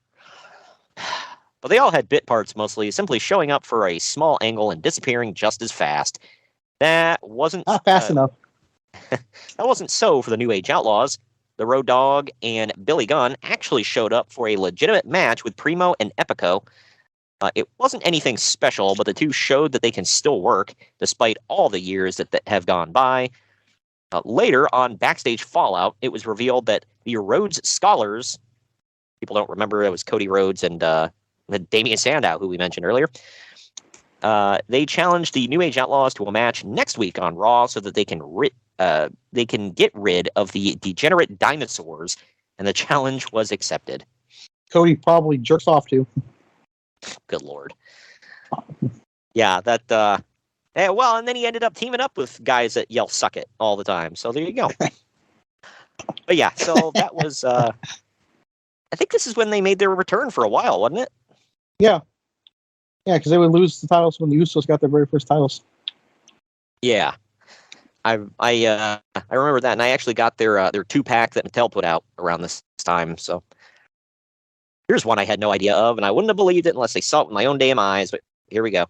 but they all had bit parts mostly, simply showing up for a small angle and disappearing just as fast. That wasn't not fast enough. That wasn't so for the New Age Outlaws. The Road Dogg and Billy Gunn actually showed up for a legitimate match with Primo and Epico. It wasn't anything special, but the two showed that they can still work, despite all the years that have gone by. Later, on Backstage Fallout, it was revealed that the Rhodes Scholars, people don't remember, it was Cody Rhodes and Damian Sandow, who we mentioned earlier, they challenged the New Age Outlaws to a match next week on Raw so that they can get rid of the degenerate dinosaurs, and the challenge was accepted. Cody probably jerks off too. Good Lord. Yeah, that, well, and then he ended up teaming up with guys that yell "suck it" all the time. So there you go. But yeah, so that was, I think this is when they made their return for a while, wasn't it? Yeah. Yeah, because they would lose the titles when the Usos got their very first titles. Yeah. I remember that, and I actually got their 2-pack that Mattel put out around this time, so. Here's one I had no idea of, and I wouldn't have believed it unless I saw it with my own damn eyes, but here we go.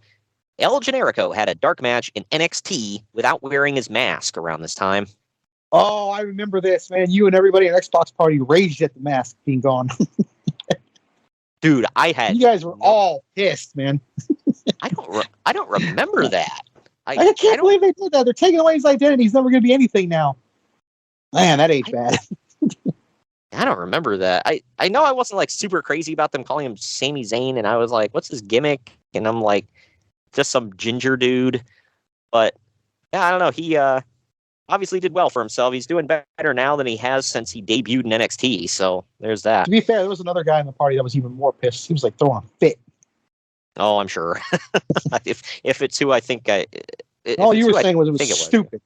El Generico had a dark match in NXT without wearing his mask around this time. Oh, I remember this, man. You and everybody at Xbox Party raged at the mask being gone. Dude, you guys were all pissed, man. I don't remember that. I can't believe they did that. They're taking away his identity. He's never going to be anything now. Man, that aged bad. I don't remember that. I know I wasn't like super crazy about them calling him Sami Zayn, and I was like, what's his gimmick? And I'm like, just some ginger dude. But yeah, I don't know. He obviously did well for himself. He's doing better now than he has since he debuted in NXT. So there's that. To be fair, there was another guy in the party that was even more pissed. He was like throwing a fit. Oh, I'm sure. if it's who I think all you were saying was it was stupid.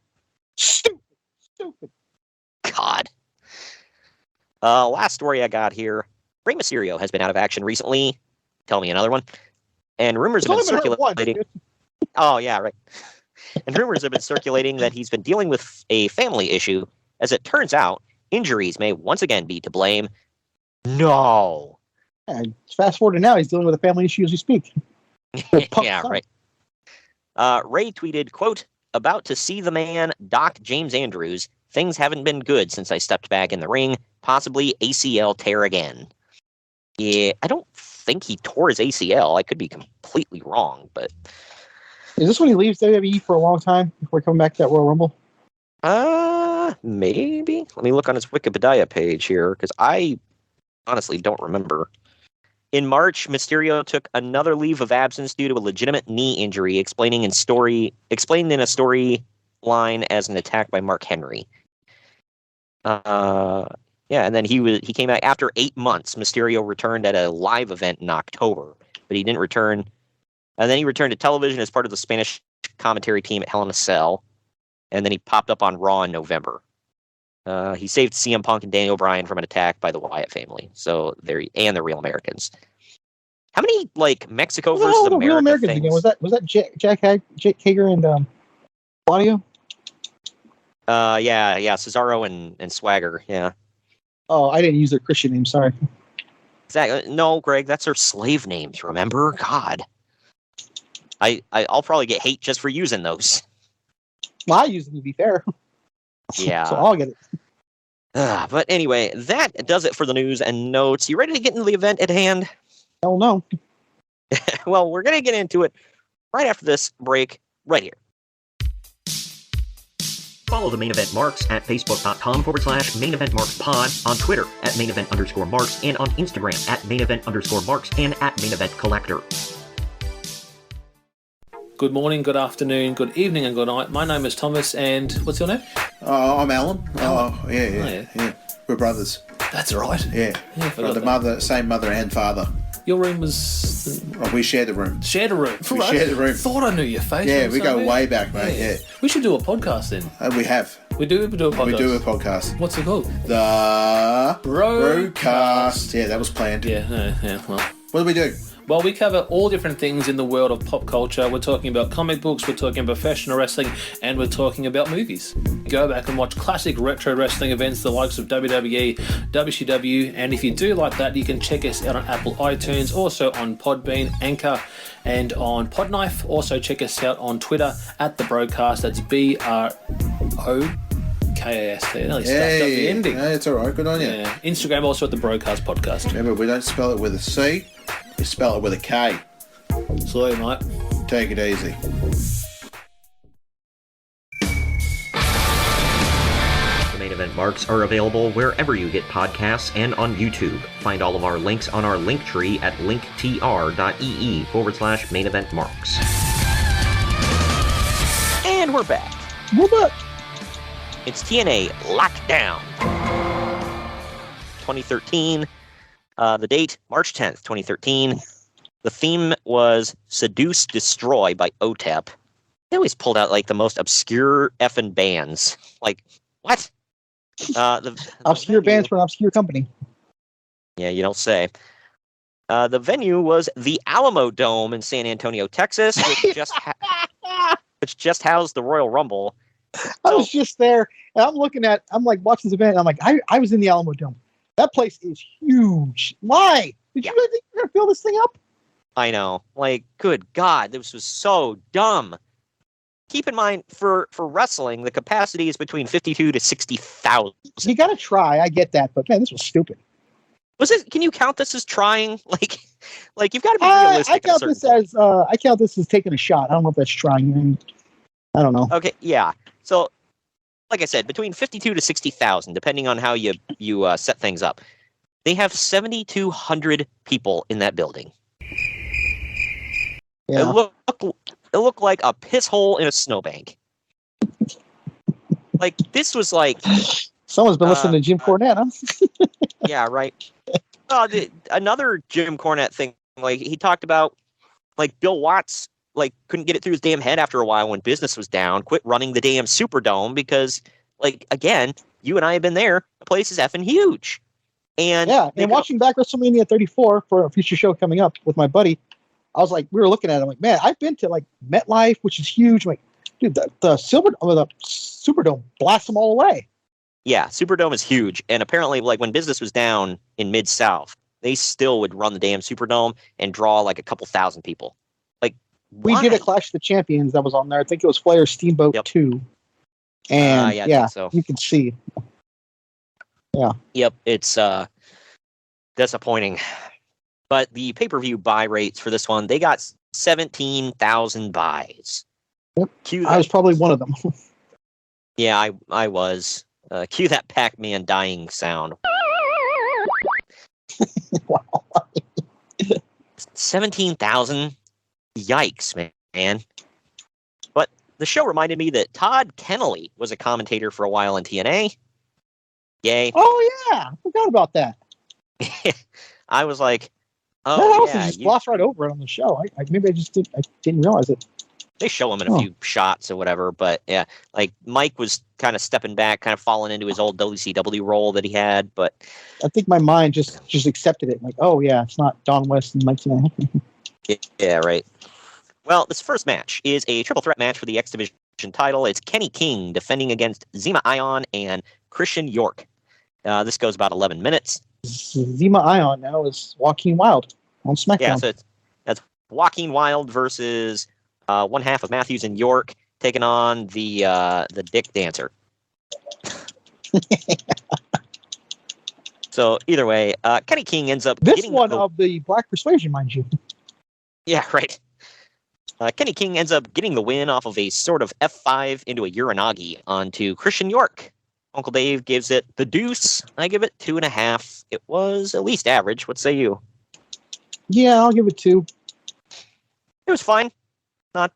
Stupid. God. Last story I got here. Rey Mysterio has been out of action recently. Tell me another one. And rumors have been circulating. Oh, yeah, right. And rumors have been circulating that he's been dealing with a family issue. As it turns out, injuries may once again be to blame. No. And fast forward to now, he's dealing with a family issue as we speak. Yeah, right. Ray tweeted, quote, "About to see the man, Doc James Andrews. Things haven't been good since I stepped back in the ring. Possibly ACL tear again." Yeah, I don't think he tore his ACL. I could be completely wrong, but... Is this when he leaves WWE for a long time before coming back to that Royal Rumble? Maybe. Let me look on his Wikipedia page here, because I honestly don't remember. In March, Mysterio took another leave of absence due to a legitimate knee injury, explained in a storyline as an attack by Mark Henry. Yeah, and then he came back after 8 months. Mysterio returned at a live event in October, but he didn't return. And then he returned to television as part of the Spanish commentary team at Hell in a Cell. And then he popped up on Raw in November. He saved CM Punk and Daniel Bryan from an attack by the Wyatt family. So and the Real Americans. How many Mexico versus America Real Americans things? Again? Was that Jake Hager and Claudio? Yeah, Cesaro and Swagger. Yeah. Oh, I didn't use their Christian name. Sorry. Exactly. No, Greg, that's their slave names. Remember? God. I'll probably get hate just for using those. Well, I use them to be fair. Yeah. So I'll get it. But anyway, that does it for the news and notes. You ready to get into the event at hand? Hell no. Well, we're going to get into it right after this break, right here. Follow the Main Event Marks at facebook.com/Main Event Marks Pod, on Twitter at Main Event _Marks, and on Instagram at Main Event _Marks and at Main Event Collector. Good morning, good afternoon, good evening, and good night. My name is Thomas, and what's your name? I'm Alan. Oh, yeah. We're brothers. That's right. Yeah. Same mother and father. Your room was... we shared the room. Shared a room? We shared the room. Thought I knew your face. Yeah, we go way back, mate. Yeah. We should do a podcast then. We have. We do a podcast? We do a podcast. What's it called? The Broadcast. Yeah, that was planned. Yeah, well. What do we do? Well, we cover all different things in the world of pop culture. We're talking about comic books, we're talking about professional wrestling, and we're talking about movies. Go back and watch classic retro wrestling events, the likes of WWE, WCW, and if you do like that, you can check us out on Apple iTunes, also on Podbean, Anchor, and on Podknife. Also check us out on Twitter at The Broadcast. That's BROKAST. I nearly stuffed up the ending. No, it's all right. Good on you. Yeah. Instagram also at The Broadcast Podcast. Remember, we don't spell it with a C. We spell it with a K. Sorry, mate. Take it easy. The Main Event Marks are available wherever you get podcasts and on YouTube. Find all of our links on our link tree at linktr.ee/Main Event Marks. And we're back. It's TNA Lockdown 2013. The date, March 10th, 2013. The theme was Seduce, Destroy by OTEP. They always pulled out the most obscure effing bands. What? The obscure bands for an obscure company. Yeah, you don't say. The venue was the Alamodome in San Antonio, Texas, which just housed the Royal Rumble. I was just there, and I'm watching this event, and I'm like, I was in the Alamodome. That place is huge. Why? Did you really think you were going to fill this thing up? I know. Good God, this was so dumb. Keep in mind, for wrestling, the capacity is between 52 to 60,000. You got to try. I get that, but man, this was stupid. Can you count this as trying? You've got to be realistic. I count this as taking a shot. I don't know if that's trying. I don't know. Okay, yeah. So, like I said, between 52 to 60,000, depending on how you set things up. They have 7,200 people in that building. Yeah. It looked like a piss hole in a snowbank. This was someone's been listening to Jim Cornette, huh? Yeah, right. Another Jim Cornette thing, he talked about, Bill Watts like couldn't get it through his damn head after a while when business was down. Quit running the damn Superdome because, like, again, you and I have been there. The place is effing huge. And watching back WrestleMania 34 for a future show coming up with my buddy, I was like, we were looking at it. I'm like, man, I've been to like MetLife, which is huge. I'm like, dude, the Superdome blasts them all away. Yeah, Superdome is huge. And apparently, like, when business was down in Mid-South, they still would run the damn Superdome and draw like a couple thousand people. Like, we did a Clash of the Champions that was on there. I think it was Flair Steamboat 2. And I think so. You can see. Yeah. Yep, it's disappointing. But the pay-per-view buy rates for this one, they got 17,000 buys. Yep. I was probably one of them. Yeah, I was. Cue that Pac-Man dying sound. Wow. 17,000? Yikes, man. But the show reminded me that Todd Kennelly was a commentator for a while in TNA. Yay. Oh, yeah. I forgot about that. I was like, just glossed right over it on the show. I didn't realize it. They show him in a few shots or whatever, but yeah, like Mike was kind of stepping back, kind of falling into his old WCW role that he had, but I think my mind just accepted it. Like, oh yeah, it's not Don West and Mike Tenay. Yeah, right. Well, this first match is a triple threat match for the X Division title. It's Kenny King defending against Zema Ion and Christian York. This goes about 11 minutes. Zema Ion now is Joaquin Wilde on SmackDown. Yeah, so that's Joaquin Wilde versus one half of Matthews and York taking on the Dick Dancer. So either way, Kenny King ends up this one of the Black Persuasion, mind you. Yeah, right. Kenny King ends up getting the win off of a sort of F5 into a Uranagi onto Christian York. Uncle Dave gives it the deuce. I give it 2.5. It was at least average. What say you? Yeah, I'll give it 2. It was fine. Not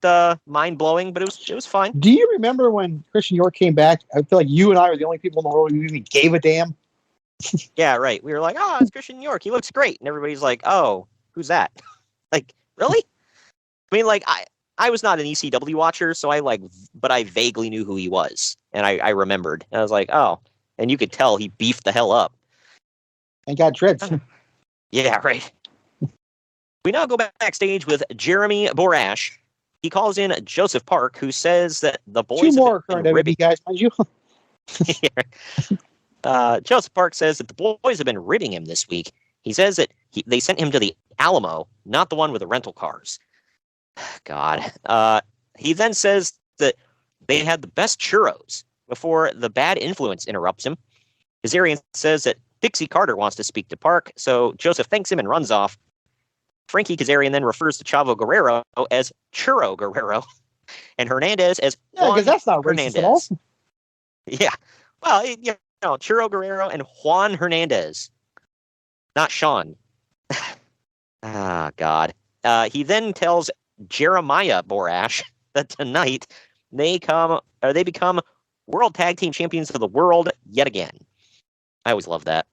mind-blowing, but it was fine. Do you remember when Christian York came back? I feel like you and I were the only people in the world who even gave a damn. Yeah, right. We were like, oh, it's Christian York. He looks great. And everybody's like, oh, who's that? Like, really? I mean, like, I was not an ECW watcher, so but I vaguely knew who he was. And I remembered. And I was like, oh. And you could tell he beefed the hell up. And got dreads. Yeah, right. We now go backstage with Jeremy Borash. He calls in Joseph Park, who says that the boys 2 more current WWE guys, mind you. Joseph Park says that the boys have been ribbing him this week. He says that they sent him to the Alamo, not the one with the rental cars. God. He then says that they had the best churros before the bad influence interrupts him. Kazarian says that Dixie Carter wants to speak to Park, so Joseph thanks him and runs off. Frankie Kazarian then refers to Chavo Guerrero as Churro Guerrero and Hernandez as Juan because that's not Hernandez. Racist at all. Yeah. Well, Churro Guerrero and Juan Hernandez. Not Sean. Ah, God. He then tells Jeremiah Borash that tonight they become World Tag Team Champions of the world yet again. I always love that.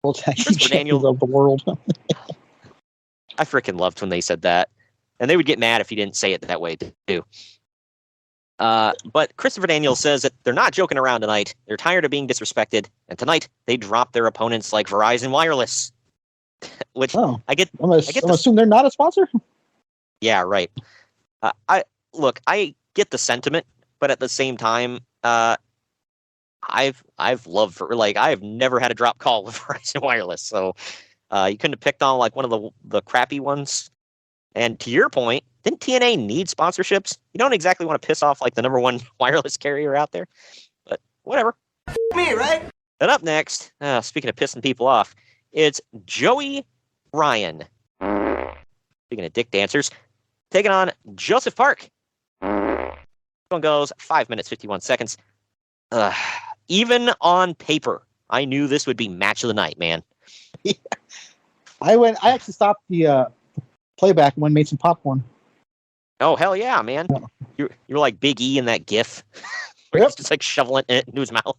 World Tag Team Champions of the world. I freaking loved when they said that. And they would get mad if you didn't say it that way, too. But Christopher Daniels says that they're not joking around tonight. They're tired of being disrespected. And tonight, they drop their opponents like Verizon Wireless. Which, I'm assuming they're not a sponsor? Yeah, right. I get the sentiment, but at the same time, I've loved I have never had a drop call with Verizon Wireless, so you couldn't have picked on like one of the crappy ones. And to your point, didn't TNA need sponsorships? You don't exactly want to piss off like the number one wireless carrier out there, but whatever. Me, right? And up next, speaking of pissing people off, it's Joey Ryan. Speaking of dick dancers, taking on Joseph Park. This one goes 5 minutes, 51 seconds. Even on paper, I knew this would be match of the night, man. Yeah. I actually stopped the playback and went and made some popcorn. Oh, hell yeah, man. Yeah. You're like Big E in that GIF. Where he's just like shoveling it into his mouth.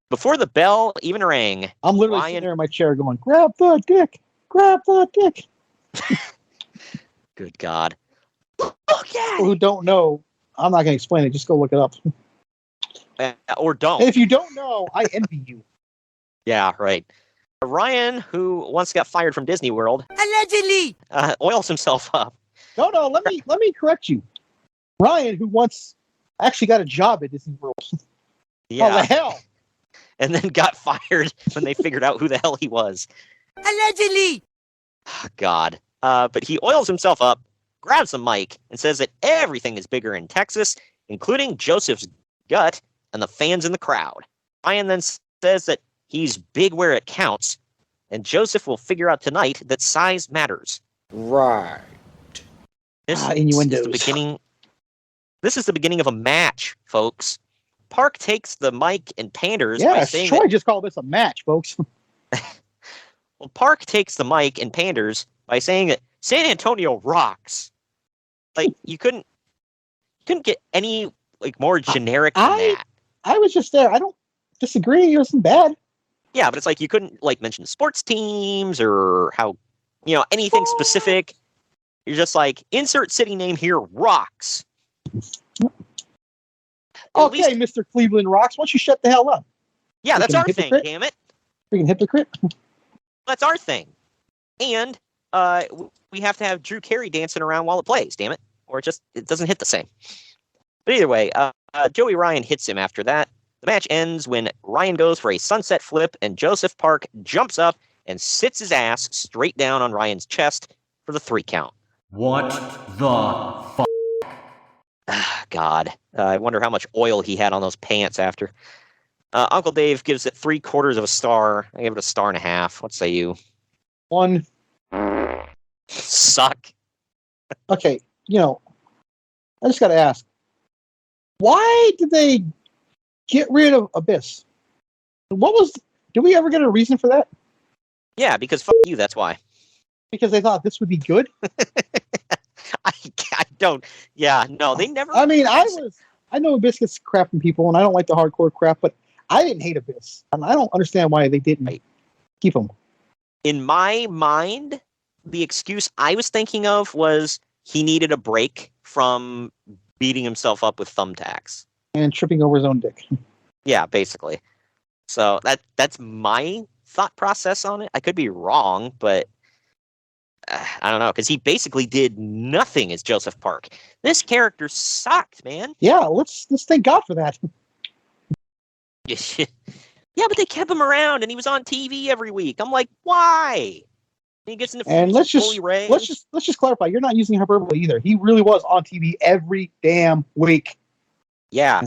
Before the bell even rang, I'm literally sitting there in my chair going, grab the dick. Grab the dick. Good God. Look at People who don't know, I'm not going to explain it. Just go look it up. Or don't. And if you don't know, I envy you. Yeah, right. Ryan, who once got fired from Disney World, allegedly, oils himself up. No, let me correct you. Ryan, who once actually got a job at Disney World. Yeah. Oh, the hell. And then got fired when they figured out who the hell he was. Allegedly. God. But he oils himself up, grabs the mic, and says that everything is bigger in Texas, including Joseph's gut and the fans in the crowd. Ryan then says that he's big where it counts, and Joseph will figure out tonight that size matters. Right. This is innuendos. the beginning. This is the beginning of a match, folks. Park takes the mic and panders by saying Troy just called this a match, folks. Well, Park takes the mic and panders by saying that San Antonio rocks. Like, you couldn't get any more generic than that. I was just there. I don't disagree. It wasn't bad. Yeah, but it's like you couldn't mention sports teams or how anything specific. You're just like, insert city name here, rocks. Okay, Mr. Cleveland Rocks, why don't you shut the hell up? Yeah, that's Freaking our hypocrite. thing, damn it. Freaking hypocrite. That's our thing. And we have to have Drew Carey dancing around while it plays, damn it. Or it doesn't hit the same. But either way, Joey Ryan hits him after that. The match ends when Ryan goes for a sunset flip and Joseph Park jumps up and sits his ass straight down on Ryan's chest for the 3 count. What the fuck? God. I wonder how much oil he had on those pants after. Uncle Dave gives it 3/4 of a star. I give it a 1.5. What say you? 1. Suck. Okay, I just got to ask. Why did they get rid of Abyss? Did we ever get a reason for that? Yeah, because fuck you, that's why. Because they thought this would be good? I don't. Yeah, no, they never. I mean, I know Abyss gets crap from people, and I don't like the hardcore crap, but I didn't hate Abyss. And I don't understand why they didn't keep him. In my mind, the excuse I was thinking of was he needed a break from beating himself up with thumbtacks. And tripping over his own dick. Yeah, basically. So that's my thought process on it. I could be wrong, but I don't know, because he basically did nothing as Joseph Park. This character sucked, man. Yeah, let's thank God for that. Yeah, but they kept him around, and he was on TV every week. I'm like, why? He gets in the and let's just clarify. You're not using hyperbole either. He really was on TV every damn week. Yeah,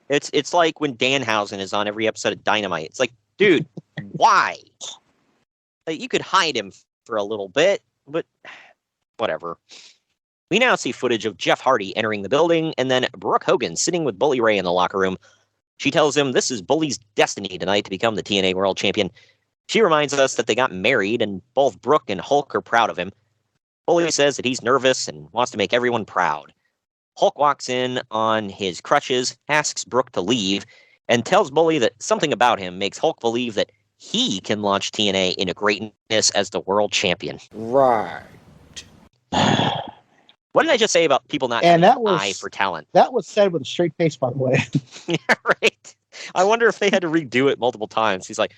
it's like when Danhausen is on every episode of Dynamite. It's like, dude, why? Like, you could hide him for a little bit, but whatever. We now see footage of Jeff Hardy entering the building, and then Brooke Hogan sitting with Bully Ray in the locker room. She tells him this is Bully's destiny tonight to become the TNA World Champion. She reminds us that they got married, and both Brooke and Hulk are proud of him. Bully says that he's nervous and wants to make everyone proud. Hulk walks in on his crutches, asks Brooke to leave, and tells Bully that something about him makes Hulk believe that he can launch TNA into greatness as the world champion. Right. What did I just say about people not having an eye for talent? That was said with a straight face, by the way. Yeah, right. I wonder if they had to redo it multiple times. He's like,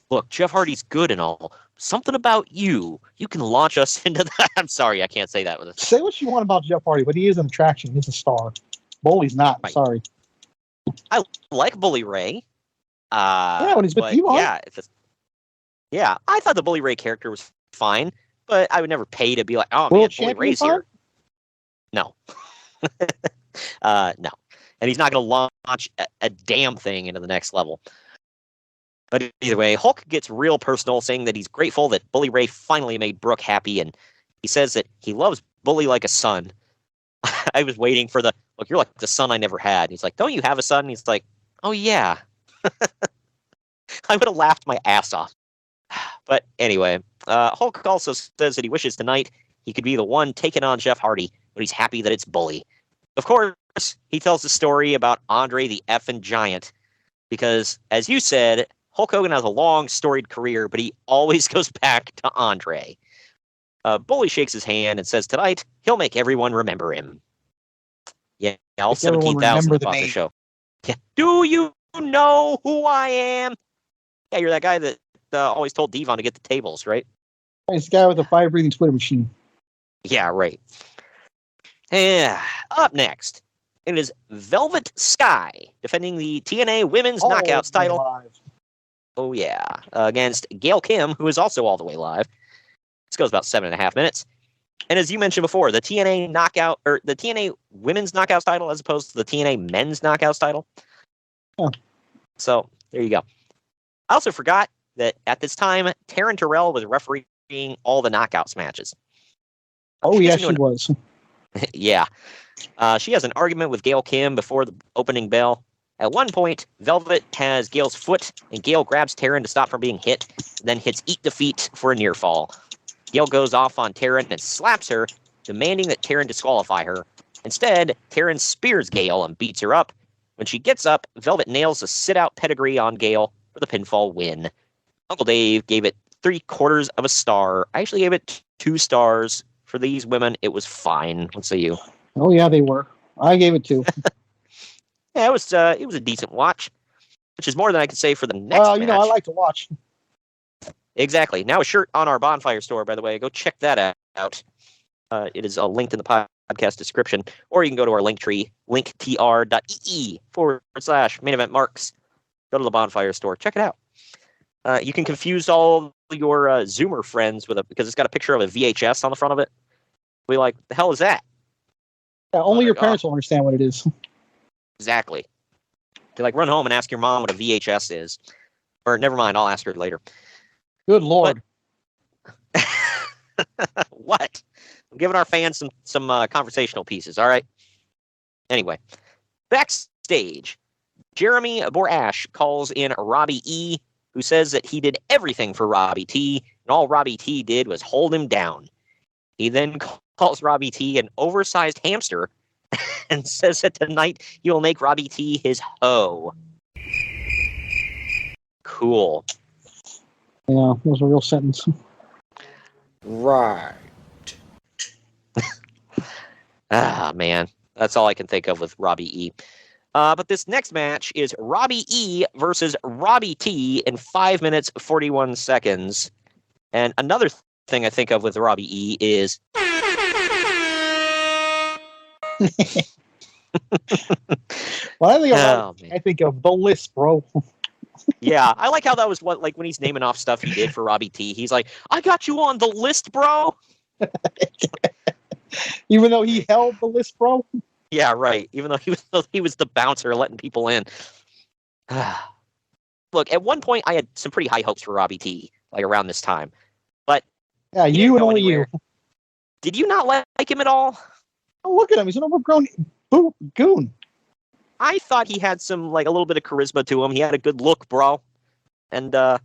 look, Jeff Hardy's good and all. Something about you can launch us into that. I'm sorry, I can't say that with us. Say what you want about Jeff Hardy, but he is an attraction. He's a star. Bully's not. Right. Sorry. I like Bully Ray. Yeah, when he's with you on. Yeah, I thought the Bully Ray character was fine, but I would never pay to be like, oh man, Bully Ray's here. No. No. And he's not going to launch a damn thing into the next level. But either way, Hulk gets real personal, saying that he's grateful that Bully Ray finally made Brooke happy, and he says that he loves Bully like a son. I was waiting for look, you're like the son I never had. And he's like, don't you have a son? And he's like, oh yeah. I would have laughed my ass off. But anyway, Hulk also says that he wishes tonight he could be the one taking on Jeff Hardy, but he's happy that it's Bully. Of course, he tells the story about Andre the Effin' Giant, because, as you said, Hulk Hogan has a long, storied career, but he always goes back to Andre. Bully shakes his hand and says tonight he'll make everyone remember him. Yeah, all Make everyone 17,000 remember the bought the name. show. Yeah. Do you know who I am? Yeah, you're that guy that always told Devon to get the tables, right? It's the guy with the fire-breathing Twitter machine. Yeah, right. Yeah. Up next, it is Velvet Sky defending the TNA Women's Knockouts title. Live. Oh, yeah. Against Gail Kim, who is also all the way live. This goes about 7.5 minutes. And as you mentioned before, the TNA knockout or the TNA Women's Knockouts title as opposed to the TNA Men's Knockouts title. Oh. So there you go. I also forgot that at this time, Taryn Terrell was refereeing all the Knockouts matches. Oh, yeah, she was. Yeah. She has an argument with Gail Kim before the opening bell. At one point, Velvet has Gail's foot, and Gail grabs Taryn to stop from being hit, then hits Eat Defeat for a near fall. Gail goes off on Taryn and slaps her, demanding that Taryn disqualify her. Instead, Taryn spears Gail and beats her up. When she gets up, Velvet nails a sit-out pedigree on Gail for the pinfall win. Uncle Dave gave it 3/4 of a star. I actually gave it 2 stars. For these women, it was fine. What say you? Oh, yeah, they were. I gave it 2. Yeah, it was a decent watch, which is more than I could say for the next match. I like to watch. Exactly. Now a shirt on our Bonfire store, by the way. Go check that out. It is linked in the podcast description, or you can go to our link tree, linktr.ee/main event marks. Go to the Bonfire store. Check it out. You can confuse all your Zoomer friends with because it's got a picture of a VHS on the front of it. Be like, the hell is that? Yeah, only your parents will understand what it is. Exactly. To like run home and ask your mom what a VHS is. Or never mind, I'll ask her later. Good Lord. What? I'm giving our fans some conversational pieces, all right? Anyway, backstage, Jeremy Borash calls in Robbie E., who says that he did everything for Robbie T, and all Robbie T did was hold him down. He then calls Robbie T an oversized hamster and says that tonight he will make Robbie T his hoe. Cool. Yeah, that was a real sentence. Right. Man. That's all I can think of with Robbie E. But this next match is Robbie E versus Robbie T in 5 minutes, 41 seconds. And another thing I think of with Robbie E is... Well, I think of the list, bro. Yeah, I like how that was like when he's naming off stuff he did for Robbie T. He's like, I got you on the list, bro. Even though he held the list, bro. Yeah, right. Even though he was the bouncer letting people in. Look, at one point I had some pretty high hopes for Robbie T, like around this time. But yeah, you and only you. Did you not like him at all? Oh, look at him. He's an overgrown goon. I thought he had some, like, a little bit of charisma to him. He had a good look, bro. And I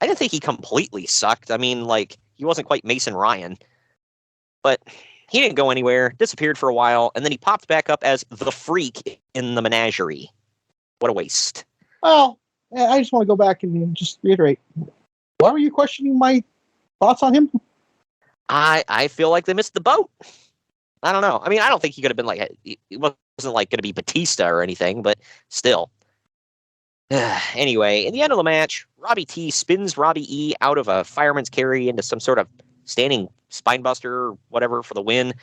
didn't think he completely sucked. I mean, like, he wasn't quite Mason Ryan. But he didn't go anywhere, disappeared for a while, and then he popped back up as the Freak in the Menagerie. What a waste. Well, I just want to go back and just reiterate. Why were you questioning my thoughts on him? I feel like they missed the boat. I don't know. I mean, I don't think he could have been like, it wasn't like going to be Batista or anything, but still. Anyway, in the end of the match, Robbie T spins Robbie E out of a fireman's carry into some sort of standing spinebuster or whatever for the win.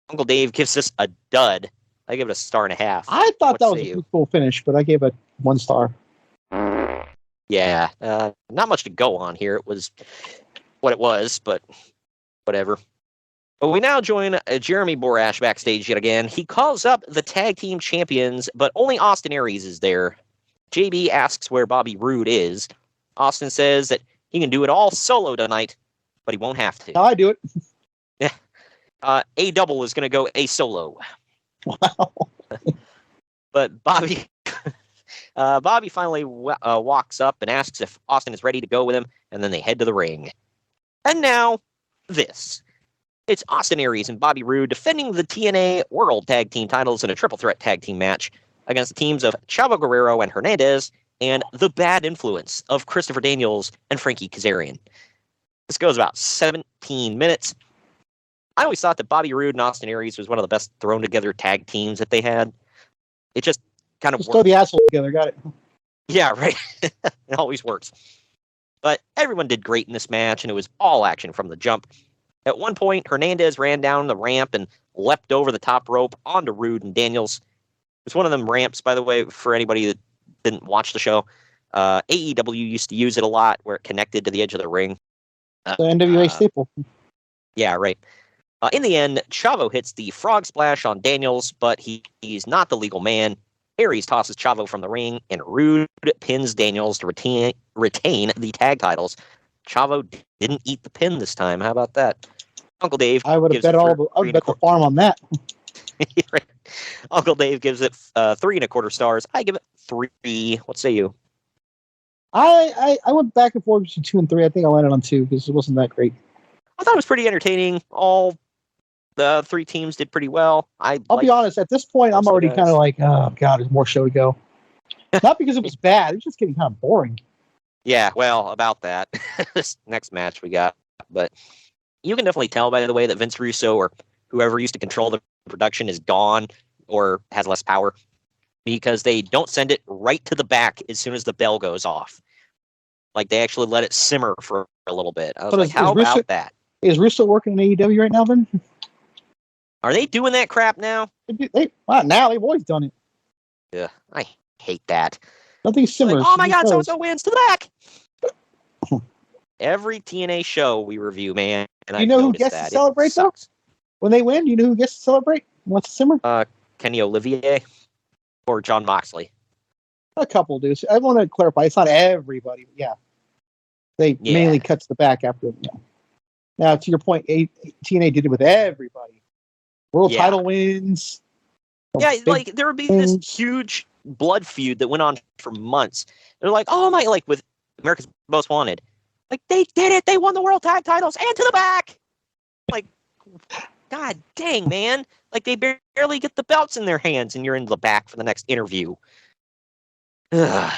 Uncle Dave gives this a dud. I give it a 1.5 stars. I thought that was a pretty cool finish, but I gave it 1 star. Yeah, not much to go on here. It was what it was, but whatever. But we now join Jeremy Borash backstage yet again. He calls up the tag team champions, but only Austin Aries is there. JB asks where Bobby Roode is. Austin says that he can do it all solo tonight, but he won't have to. I do it. Yeah. A double is going to go a solo. Wow. But Bobby finally walks up and asks if Austin is ready to go with him, and then they head to the ring. And now, this. It's Austin Aries and Bobby Roode defending the TNA World Tag Team titles in a triple threat tag team match against the teams of Chavo Guerrero and Hernandez and the bad influence of Christopher Daniels and Frankie Kazarian. This goes about 17 minutes. I always thought that Bobby Roode and Austin Aries was one of the best thrown together tag teams that they had. It just kind of Just throw the asshole together. Got it. Yeah, right. It always works. But everyone did great in this match, and it was all action from the jump. At one point, Hernandez ran down the ramp and leapt over the top rope onto Roode and Daniels. It was one of them ramps, by the way, for anybody that didn't watch the show. AEW used to use it a lot where it connected to the edge of the ring. The NWA staple. Yeah, right. In the end, Chavo hits the frog splash on Daniels, but he's not the legal man. Aries tosses Chavo from the ring, and Roode pins Daniels to retain the tag titles. Chavo didn't eat the pin this time. How about that? Uncle Dave. I would have bet the farm on that. Right. Uncle Dave gives it 3.25 stars. I give it 3. What say you? I went back and forth between 2 and 3. I think I landed on 2 because it wasn't that great. I thought it was pretty entertaining. All the 3 teams did pretty well. I'll be honest. At this point, I'm already kind of like, oh god, there's more show to go. Not because it was bad. It was just getting kind of boring. Yeah, well, about that. This next match we got. But you can definitely tell, by the way, that Vince Russo or whoever used to control the production is gone or has less power because they don't send it right to the back as soon as the bell goes off. Like, they actually let it simmer for a little bit. I was like, how about that? Is Russo working in AEW right now, then? Are they doing that crap now? Now. They've always done it. Yeah, I hate that. Nothing similar. Like, oh my god, so-and-so wins to the back! Every TNA show we review, man. And you know who gets to celebrate, though? When they win, you know who gets to celebrate? What's to simmer? Kenny Olivier or John Moxley. A couple do. So I want to clarify. It's not everybody. But yeah. They mainly cuts the back after. Yeah. Now, to your point, TNA did it with everybody. World title wins. Yeah, like there would be this huge blood feud that went on for months. They're like, oh my, like with America's Most Wanted. Like, they did it. They won the world tag titles and to the back. Like, god dang, man. Like, they barely get the belts in their hands and you're in the back for the next interview. Ugh.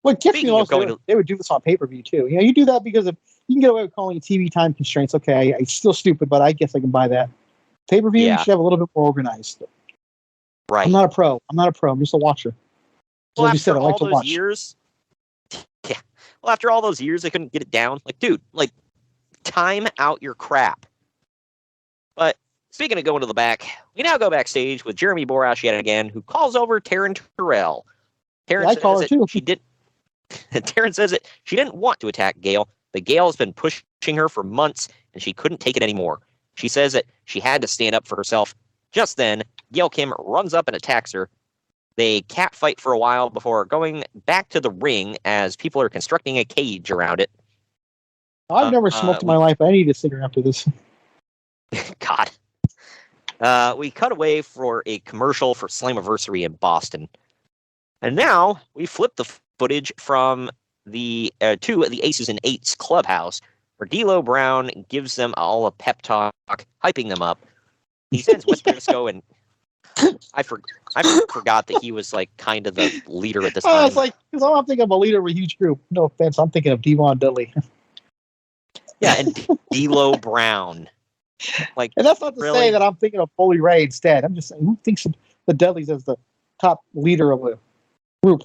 What gets me also, they would do this on pay-per-view too. You know, you do that because of you can get away with calling it TV time constraints. Okay, it's still stupid, but I guess I can buy that. Pay-per-view, you should have a little bit more organized. Right. I'm not a pro. I'm just a watcher. Well, after all those years, yeah. Well, after all those years, they couldn't get it down. Like, dude, like, time out your crap. But speaking of going to the back, we now go backstage with Jeremy Borash yet again, who calls over Taryn Terrell. Taryn says that she did. Taryn says that she didn't want to attack Gail, but Gail has been pushing her for months, and she couldn't take it anymore. She says that she had to stand up for herself. Just then, Gail Kim runs up and attacks her. They catfight for a while before going back to the ring as people are constructing a cage around it. I've never smoked in my life. I need to sit here after this. God. We cut away for a commercial for Slammiversary in Boston. And now we flip the footage from the to the Aces and Eights clubhouse, where D'Lo Brown gives them all a pep talk, hyping them up. He sends Wes Briscoe, and I forgot that he was like kind of the leader at this time. I was like, because I'm thinking of a leader of a huge group. No offense, I'm thinking of Devon Dudley. Yeah, and D'Lo Brown. Like, and that's not to say that I'm thinking of Bully Ray instead. I'm just saying, who thinks of the Dudleys as the top leader of a group?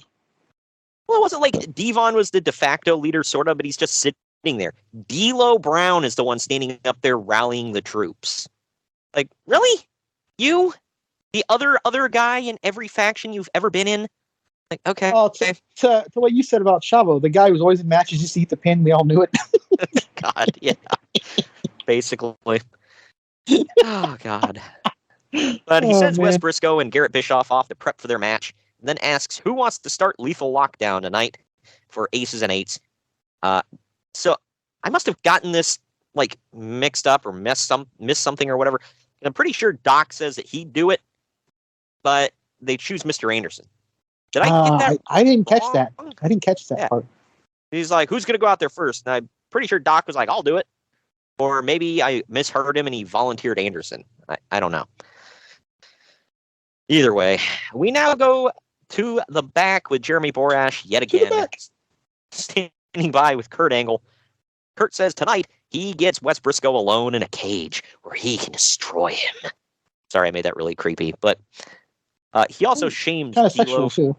Well, it wasn't like Devon was the de facto leader, sort of, but he's just sitting there. D'Lo Brown is the one standing up there rallying the troops. Like, really? You? The other guy in every faction you've ever been in? Like, okay. Oh, to what you said about Chavo, the guy who was always in matches just to eat the pin, we all knew it. God, yeah. Basically. Oh, God. But he sends Wes Briscoe and Garrett Bischoff off to prep for their match, and then asks who wants to start Lethal Lockdown tonight for Aces and Eights. So I must have gotten this like mixed up or missed something or whatever. And I'm pretty sure Doc says that he'd do it, but they choose Mr. Anderson. Did I get that? I didn't catch that. I didn't catch that part. He's like, who's going to go out there first? And I'm pretty sure Doc was like, I'll do it. Or maybe I misheard him and he volunteered Anderson. I don't know. Either way, we now go to the back with Jeremy Borash yet again, standing by with Kurt Angle. Kurt says tonight he gets Wes Briscoe alone in a cage where he can destroy him. Sorry, I made that really creepy, but he also shamed kind of sexual too.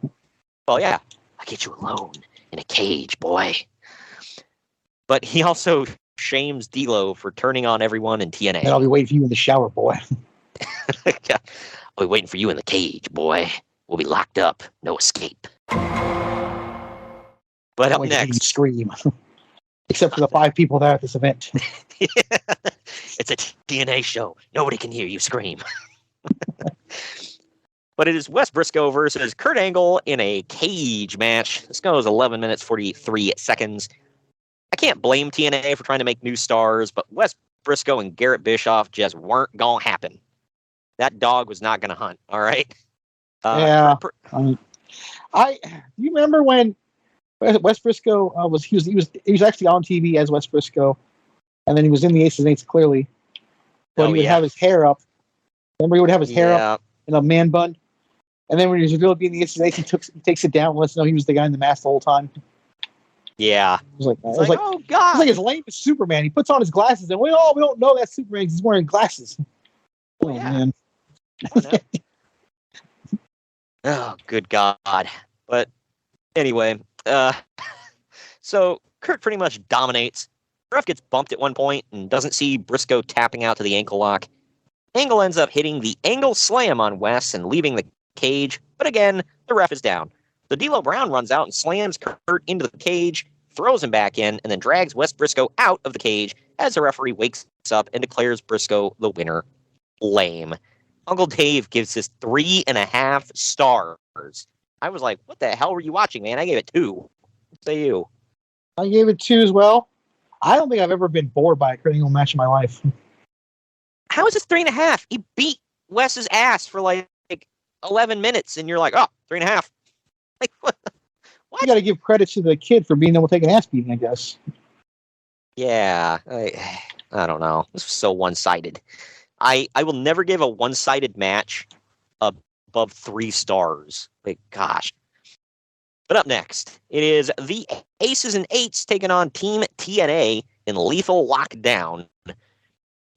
Well, yeah, I get you alone in a cage, boy. But he also shames D'Lo for turning on everyone in TNA. And I'll be waiting for you in the shower, boy. I'll be waiting for you in the cage, boy. We'll be locked up, no escape. But up next, scream. Except for the 5 people there at this event. It's a TNA show. Nobody can hear you scream. But it is Wes Briscoe versus Kurt Angle in a cage match. This goes 11 minutes, 43 seconds. I can't blame TNA for trying to make new stars, but Wes Briscoe and Garrett Bischoff just weren't going to happen. That dog was not going to hunt, all right? Yeah. Do you remember when Wes Briscoe was actually on TV as Wes Briscoe, and then he was in the Aces and Eights clearly, but he would have his hair up. Remember, he would have his hair up in a man bun, and then when he was revealed to be in the Aces and Eights, he takes it down and lets us know he was the guy in the mask the whole time. Yeah, it was like oh god, it's like as lame as Superman. He puts on his glasses, and we don't know that's Superman. He's wearing glasses. Oh man. Oh, good God. But anyway, so Kurt pretty much dominates. Ref gets bumped at one point and doesn't see Briscoe tapping out to the ankle lock. Angle ends up hitting the angle slam on Wes and leaving the cage. But again, the ref is down. So D'Lo Brown runs out and slams Kurt into the cage, throws him back in, and then drags Wes Briscoe out of the cage as the referee wakes up and declares Briscoe the winner. Lame. Uncle Dave gives this 3.5 stars. I was like, what the hell were you watching, man? I gave it 2. What say you? I gave it 2 as well. I don't think I've ever been bored by a Kurt Angle match in my life. How is this 3.5? He beat Wes's ass for like 11 minutes, and you're like, oh, 3.5. Like, what? You got to give credit to the kid for being able to take an ass beating, I guess. Yeah, I don't know. This was so one-sided. I will never give a one-sided match above 3 stars. Like, gosh. But up next, it is the Aces and Eights taking on Team TNA in Lethal Lockdown.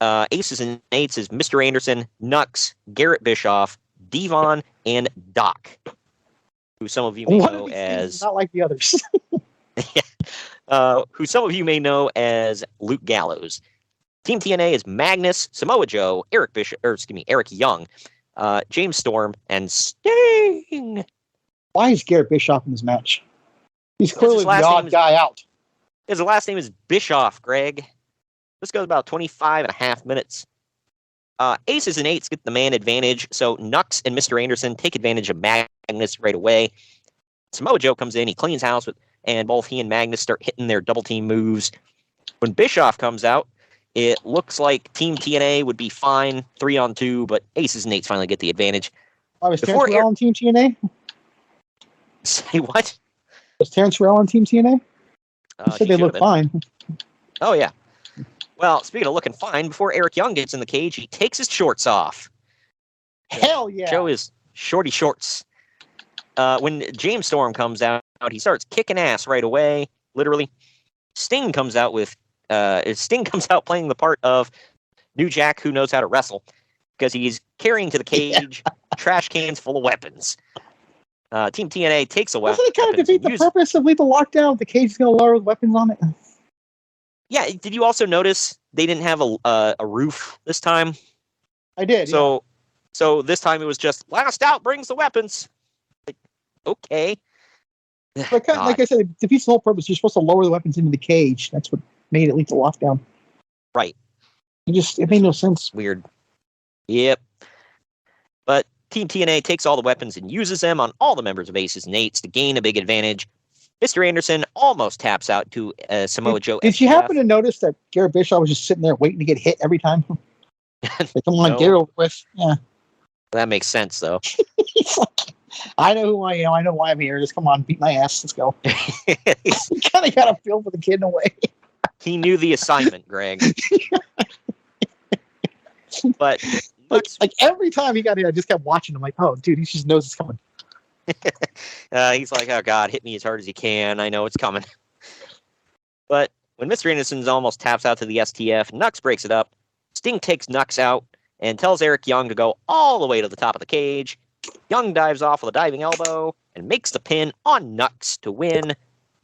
Aces and Eights is Mr. Anderson, Nux, Garrett Bischoff, Devon, and Doc, who some of you may know as not like the others. Who some of you may know as Luke Gallows. Team TNA is Magnus, Samoa Joe, Eric Young, James Storm, and Sting. Why is Garrett Bischoff in this match? He's clearly the odd guy out. His last name is Bischoff, Greg. This goes about 25.5 minutes. Aces and Eights get the man advantage, so Nux and Mr. Anderson take advantage of Magnus right away. Samoa Joe comes in, he cleans house, and both he and Magnus start hitting their double team moves. When Bischoff comes out, it looks like Team TNA would be fine 3-on-2, but Aces and Eights finally get the advantage. Was Terrence Farrell on Team TNA? Say what? Was Terrence Farrell on Team TNA? You said they look fine. Oh, yeah. Well, speaking of looking fine, before Eric Young gets in the cage, he takes his shorts off. Hell yeah. Show his shorty shorts. When James Storm comes out, he starts kicking ass right away, literally. Sting comes out playing the part of New Jack who knows how to wrestle because he's carrying to the cage trash cans full of weapons. Team TNA takes a weapon. Doesn't it kind of defeat the purpose of Lethal Lockdown? The cage is going to lower the weapons on it. Yeah. Did you also notice they didn't have a roof this time? I did. So this time it was just last out brings the weapons. Like, okay. But like I said, it defeats the whole purpose. You're supposed to lower the weapons into the cage. That's what made it Lethal Lockdown. Right. It made no sense. Weird. Yep. But Team TNA takes all the weapons and uses them on all the members of Aces and Eights to gain a big advantage. Mr. Anderson almost taps out to Samoa Joe. Did you happen to notice that Garrett Bischoff was just sitting there waiting to get hit every time? Like, come on, No. Garrett with. Yeah. That makes sense, though. He's like, I know who I am. I know why I'm here. Just come on, beat my ass. Let's go. You kind of got to feel for the kid in a way. He knew the assignment, Greg. But like every time he got in, I just kept watching him. Like, oh, dude, he just knows it's coming. He's like, oh, God, hit me as hard as you can. I know it's coming. But When Mr. Innocence almost taps out to the STF, Nux breaks it up. Sting takes Nux out and tells Eric Young to go all the way to the top of the cage. Young dives off with a diving elbow and makes the pin on Nux to win.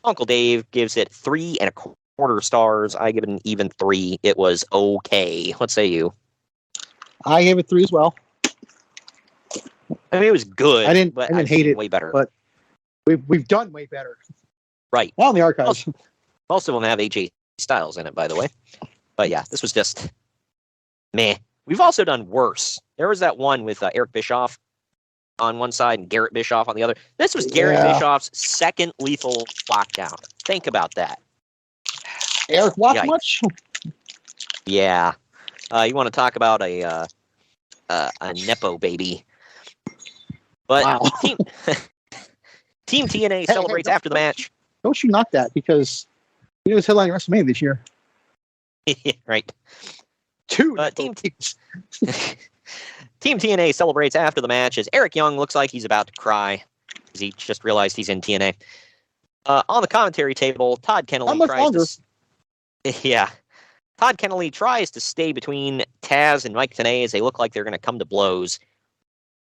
Uncle Dave gives it 3 1/4 stars. I give it an even 3. It was okay. What say you? I gave it 3 as well. I mean, it was good. I didn't I've hate seen it, way better. but we've done way better. Right. Well, in the archives. Most of them have AJ Styles in it, by the way. But yeah, this was just meh. We've also done worse. There was that one with Eric Bischoff on one side and Garrett Bischoff on the other. This was Garrett Bischoff's second lethal lockdown. Think about that. Eric walked much? Yeah. You want to talk about a Nepo baby. But wow. Team TNA celebrates after the match. Don't you knock that, because he was headlining WrestleMania this year. Right. 2 Team TNA celebrates after the match as Eric Young looks like he's about to cry because he just realized he's in TNA. On the commentary table, Todd Kennelly tries to... Yeah. Todd Kennelly tries to stay between Taz and Mike Tenay as they look like they're going to come to blows.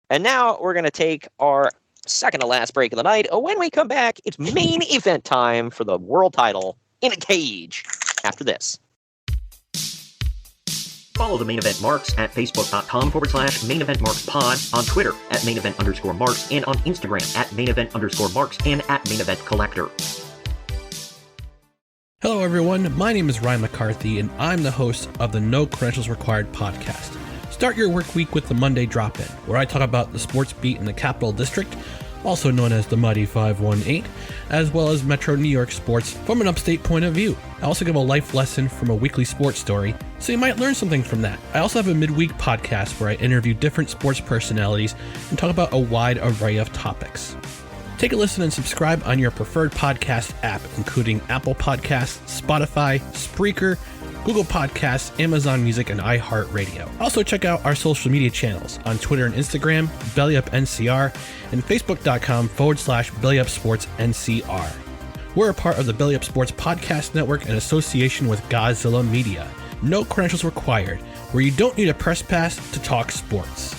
And now we're going to take our second to last break of the night. When we come back, it's main event time for the world title in a cage after this. Follow the Main Event Marks at Facebook.com/Main Event Marks Pod, on Twitter at Main Event _Marks, and on Instagram at Main Event _Marks and at Main Event Collector. Hello, everyone. My name is Ryan McCarthy, and I'm the host of the No Credentials Required podcast. Start your work week with the Monday Drop-In, where I talk about the sports beat in the Capital District, also known as the Mighty 518, as well as Metro New York sports from an upstate point of view. I also give a life lesson from a weekly sports story, so you might learn something from that. I also have a midweek podcast where I interview different sports personalities and talk about a wide array of topics. Take a listen and subscribe on your preferred podcast app, including Apple Podcasts, Spotify, Spreaker, Google Podcasts, Amazon Music, and iHeartRadio. Also check out our social media channels on Twitter and Instagram, BellyUpNCR, and Facebook.com/BellyUpSportsNCR. We're a part of the Belly Up Sports Podcast Network in association with Godzilla Media. No credentials required, where you don't need a press pass to talk sports.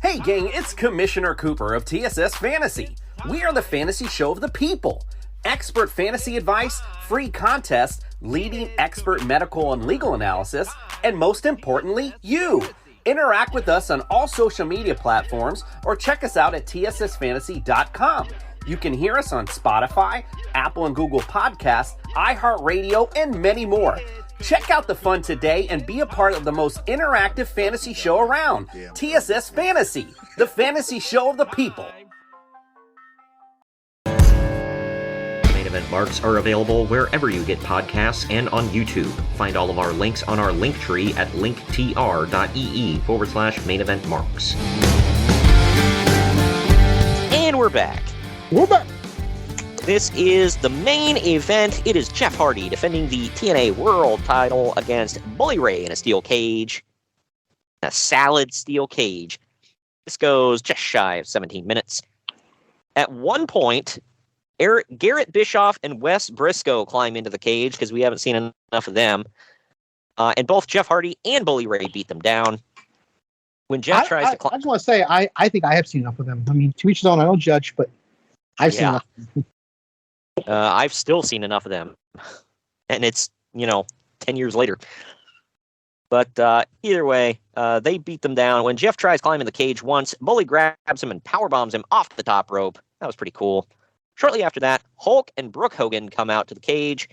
Hey gang, it's Commissioner Cooper of TSS Fantasy. We are the fantasy show of the people. Expert fantasy advice, free contests, leading expert medical and legal analysis, and most importantly, you. Interact with us on all social media platforms or check us out at tssfantasy.com. You can hear us on Spotify, Apple and Google Podcasts, iHeartRadio, and many more. Check out the fun today and be a part of the most interactive fantasy show around. TSS Fantasy, the fantasy show of the people. Main Event Marks are available wherever you get podcasts and on YouTube. Find all of our links on our link tree at linktr.ee/Main Event Marks. And we're back. We're back. This is the main event. It is Jeff Hardy defending the TNA World title against Bully Ray in a steel cage. A salad steel cage. This goes just shy of 17 minutes. At one point, Garrett Bischoff and Wes Briscoe climb into the cage because we haven't seen enough of them. And both Jeff Hardy and Bully Ray beat them down. When Jeff tries to climb... I just want to say, I think I have seen enough of them. I mean, to each his own, I don't judge, but I've seen enough. I've still seen enough of them. And it's, 10 years later. But either way, they beat them down. When Jeff tries climbing the cage once, Bully grabs him and powerbombs him off the top rope. That was pretty cool. Shortly after that, Hulk and Brooke Hogan come out to the cage.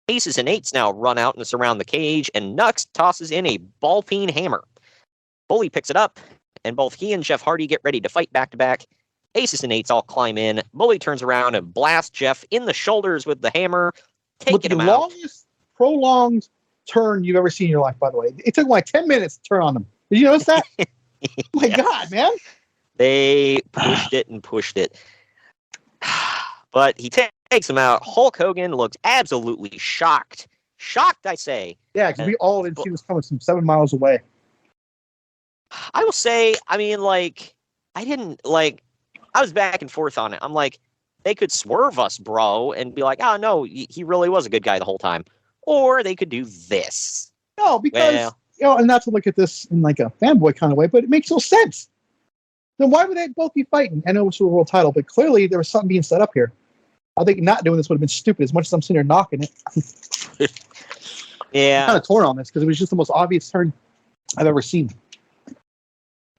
Aces and Eights now run out and surround the cage, and Nux tosses in a ball-peen hammer. Bully picks it up, and both he and Jeff Hardy get ready to fight back-to-back. Aces and Eights all climb in. Bully turns around and blasts Jeff in the shoulders with the hammer, taking him out. The longest prolonged turn you've ever seen in your life, by the way. It took like 10 minutes to turn on them. Did you notice that? My God, man. They pushed it and pushed it. But he takes him out. Hulk Hogan looks absolutely shocked. Shocked, I say. Yeah, because we all didn't see this coming from 7 miles away. I will say, I didn't, I was back and forth on it. I'm like, they could swerve us, bro, and be like, oh, no, he really was a good guy the whole time. Or they could do this. No, because, and not to look at this in like a fanboy kind of way, but it makes no sense. Then why would they both be fighting? I know it's a world title, but clearly there was something being set up here. I think not doing this would have been stupid as much as I'm sitting here knocking it. Yeah. I'm kind of torn on this because it was just the most obvious turn I've ever seen.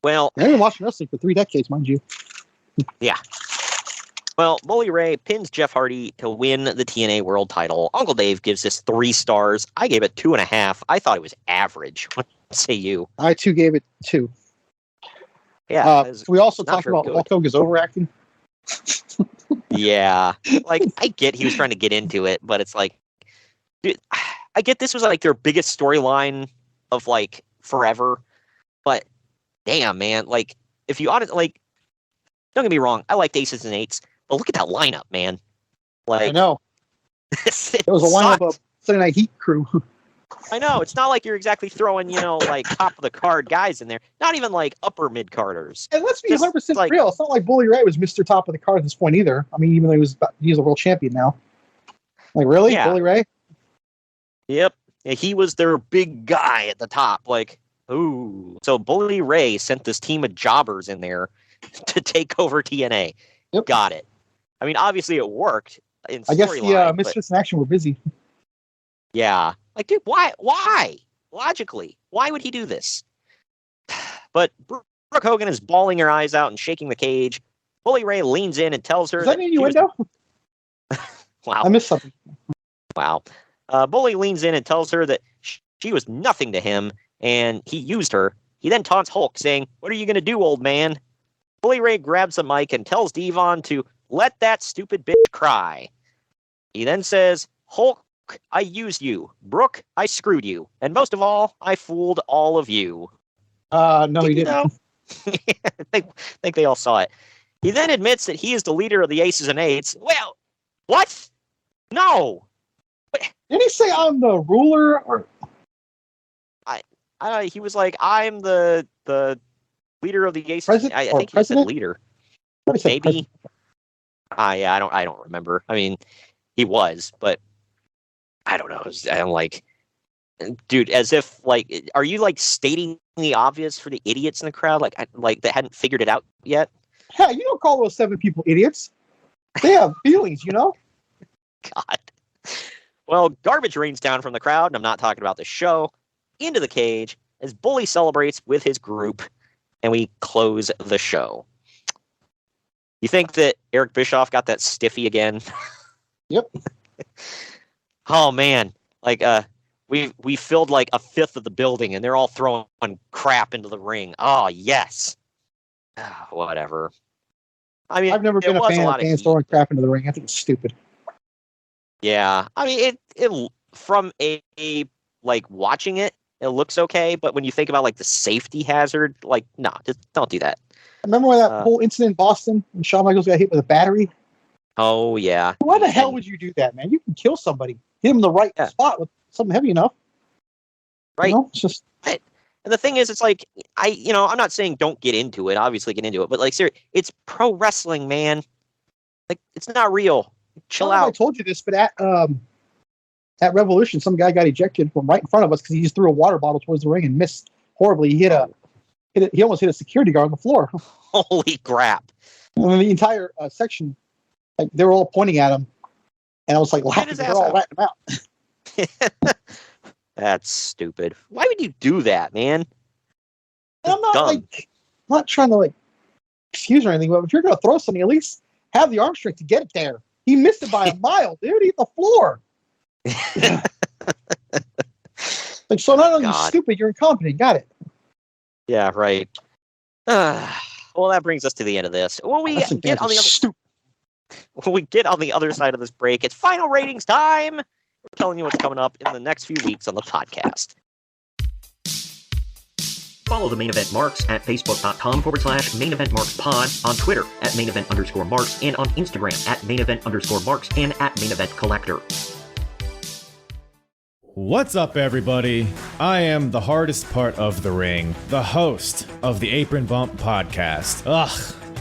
Well, I've been watching wrestling for 3 decades, mind you. Yeah. Well, Bully Ray pins Jeff Hardy to win the TNA World title. Uncle Dave gives this 3 stars. I gave it 2.5. I thought it was average. What say you? I too gave it 2. Yeah. We also talked about Hulk Hogan's overacting. Yeah. Like, I get he was trying to get into it, but it's like, dude, I get this was like their biggest storyline of like forever, but damn, man, like if you honestly, like, don't get me wrong, I liked Aces and Eights, but look at that lineup, man. Like, I know. It was a lineup of Sunday Night Heat crew. I know. It's not like you're exactly throwing, like top of the card guys in there. Not even like upper mid carders. And let's be 100% real. It's not like Bully Ray was Mr. Top of the card at this point either. I mean, even though he's a world champion now. Like, really? Yeah. Bully Ray? Yep. Yeah, he was their big guy at the top. Like, ooh. So Bully Ray sent this team of jobbers in there to take over TNA. Yep. Got it. I mean, obviously it worked. I guess the Misfits in Action were busy. Yeah. Like, dude, why? Logically, why would he do this? But Brooke Hogan is bawling her eyes out and shaking the cage. Bully Ray leans in and tells her... Is that an innuendo? Wow. I missed something. Wow. Bully leans in and tells her that she was nothing to him, and he used her. He then taunts Hulk, saying, "What are you going to do, old man?" Bully Ray grabs the mic and tells Devon to let that stupid bitch cry. He then says, "Hulk, I used you. Brooke, I screwed you. And most of all, I fooled all of you." No, he didn't. I think they all saw it. He then admits that he is the leader of the Aces and Eights. Well, what? No. Didn't he say I'm the ruler? Or he was like, I'm the leader of the Aces. President, I think he said leader. Maybe. Yeah, I don't remember. I mean, he was, but I don't know. I'm like, dude, as if like, are you like stating the obvious for the idiots in the crowd, like that hadn't figured it out yet? Yeah, you don't call those 7 people idiots. They have feelings, you know. God. Well, garbage rains down from the crowd, and I'm not talking about the show, into the cage as Bully celebrates with his group, and we close the show. You think that Eric Bischoff got that stiffy again? Yep. Oh man, like we filled like a fifth of the building, and they're all throwing crap into the ring. Oh yes. Whatever. I mean, I've never been a fan of fans throwing crap into the ring. I think it's stupid. Yeah, I mean, it from a like watching it looks okay, but when you think about like the safety hazard, like, nah, just don't do that. Remember when that whole incident in Boston when Shawn Michaels got hit with a battery? Oh yeah. Why the hell would you do that, man? You can kill somebody, hit him in the right spot with something heavy enough. Right. You know, it's just. And the thing is, it's like I'm not saying don't get into it. Obviously, get into it, but like, seriously, it's pro wrestling, man. Like, it's not real. Chill out. I told you this, but at Revolution, some guy got ejected from right in front of us because he just threw a water bottle towards the ring and missed horribly. He he almost hit a security guard on the floor. Holy crap! And the entire section, like, they were all pointing at him, and I was like laughing. They're all ratting him out. That's stupid. Why would you do that, man? I'm not trying to like excuse or anything, but if you're going to throw something, at least have the arm strength to get it there. He missed it by a mile, dude. He hit the floor. Like, so not only are you stupid, you're incompetent. Got it. Yeah, right. Well, that brings us to the end of this. When we get on the other side of this break, it's final ratings time. We're telling you what's coming up in the next few weeks on the podcast. Follow the Main Event Marks at facebook.com/Main Event Marks Pod, on Twitter at Main Event _Marks, and on Instagram at Main Event _Marks and at Main Event Collector. What's up, everybody? I am the hardest part of the ring, the host of the Apron Bump podcast. Ugh.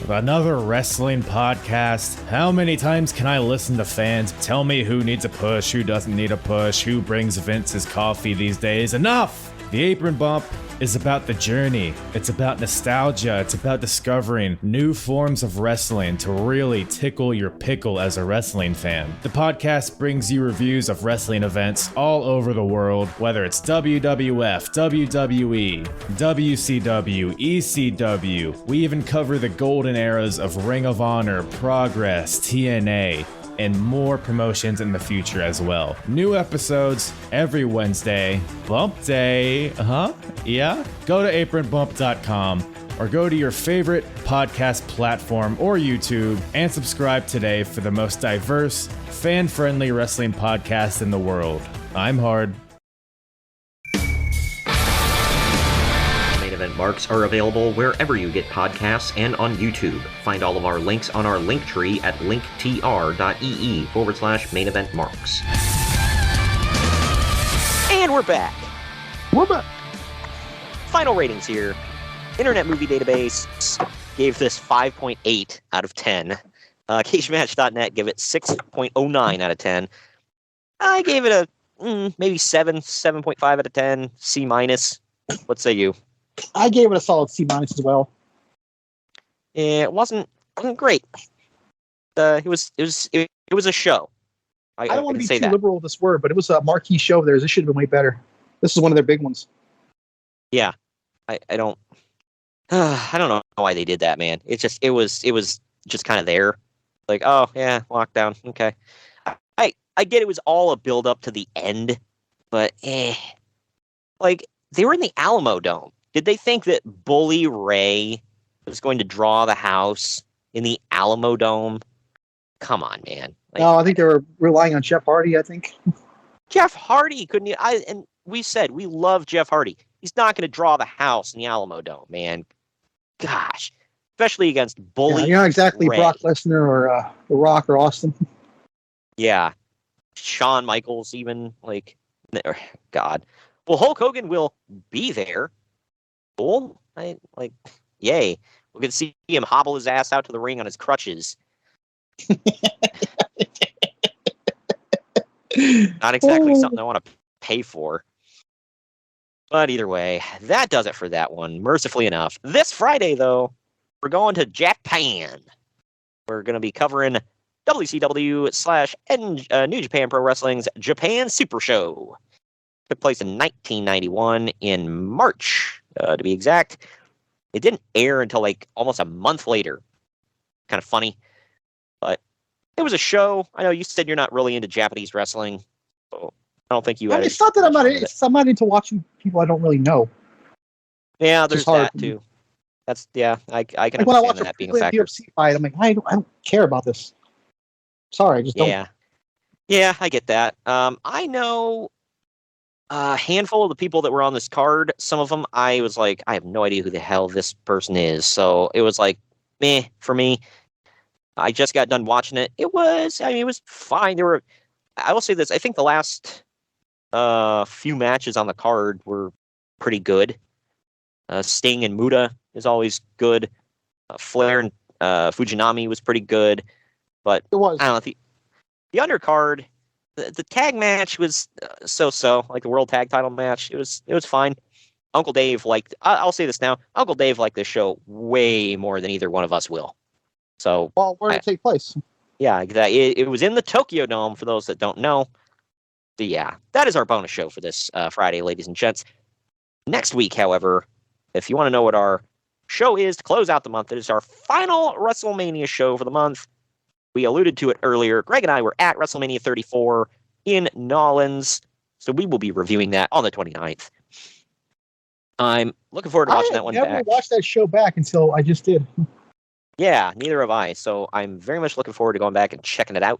Another wrestling podcast. How many times can I listen to fans tell me who needs a push, who doesn't need a push, who brings Vince's coffee these days? Enough! The Apron Bump is about the journey. It's about nostalgia. It's about discovering new forms of wrestling to really tickle your pickle as a wrestling fan. The podcast brings you reviews of wrestling events all over the world, whether it's WWF, WWE, WCW, ECW. We even cover the golden eras of Ring of Honor, Progress, TNA, and more promotions in the future as well. New episodes every Wednesday. Bump Day. Yeah? Go to apronbump.com or go to your favorite podcast platform or YouTube and subscribe today for the most diverse, fan-friendly wrestling podcast in the world. I'm Hard. Main event marks are available wherever you get podcasts and on YouTube. Find all of our links on our link tree at linktr.ee/main event marks. And we're back. We're back. Final ratings here. Internet Movie Database gave this 5.8 out of 10. CageMatch.net gave it 6.09 out of 10. I gave it a maybe 7.5 out of 10. C minus. What say you? I gave it a solid C minus as well. It wasn't great. It was a show. I don't want to be too liberal with this word, but it was a marquee show of theirs. This should have been way better. This is one of their big ones. Yeah, I don't know why they did that, man. It was just kind of there, like, oh yeah, lockdown, okay. I get it was all a build up to the end, but like they were in the Alamodome. Did they think that Bully Ray was going to draw the house in the Alamodome? Come on, man. Like, no, I think they were relying on Jeff Hardy. I think Jeff Hardy couldn't. And we said we love Jeff Hardy. He's not going to draw the house in the Alamodome, man. Gosh, especially against Bully. Yeah, you're not exactly Ray. Brock Lesnar or The Rock or Austin. Yeah, Shawn Michaels, even God. Well, Hulk Hogan will be there. Cool. Yay. We're gonna see him hobble his ass out to the ring on his crutches. Not exactly something I want to pay for. But either way, that does it for that one, mercifully enough. This Friday, though, we're going to Japan. We're going to be covering WCW/New Japan Pro Wrestling's Japan Super Show. Took place in 1991 in March, to be exact. It didn't air until almost a month later. Kind of funny. But it was a show. I know you said you're not really into Japanese wrestling. So I don't think you had. It's not that I'm not into watching people I don't really know. Yeah, there's that too. That's I can understand that being a factor. UFC fight, I'm like, I don't care about this. Sorry, I just don't. Yeah, I get that. I know a handful of the people that were on this card. Some of them, I was like, I have no idea who the hell this person is. So it was like, meh for me. I just got done watching it. It was fine. I will say this. I think the last few matches on the card were pretty good. Sting and Muta is always good. Flair and Fujinami was pretty good. But it was. I don't know. The undercard, the tag match was so-so, like the world tag title match. It was fine. Uncle Dave liked. I'll say this now. Uncle Dave liked this show way more than either one of us will. So, well, where did it take place? Yeah, it was in the Tokyo Dome, for those that don't know. So yeah, that is our bonus show for this Friday, ladies and gents. Next week, however, if you want to know what our show is to close out the month, it is our final WrestleMania show for the month. We alluded to it earlier. Greg and I were at WrestleMania 34 in Nolens, so we will be reviewing that on the 29th. I'm looking forward to watching that one back. I never watched that show back until I just did. Yeah, neither have I. So I'm very much looking forward to going back and checking it out.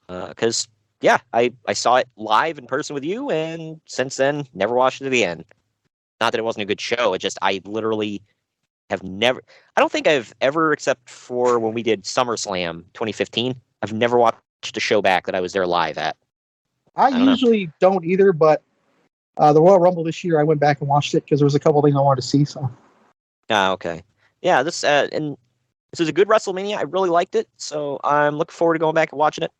Because, I saw it live in person with you, and since then, never watched it to the end. Not that it wasn't a good show. It just, I literally have never... I don't think I've ever, except for when we did SummerSlam 2015, I've never watched a show back that I was there live at. I usually don't either, but the Royal Rumble this year, I went back and watched it because there was a couple things I wanted to see. So. Okay. Yeah, this This is a good WrestleMania. I really liked it, so I'm looking forward to going back and watching it.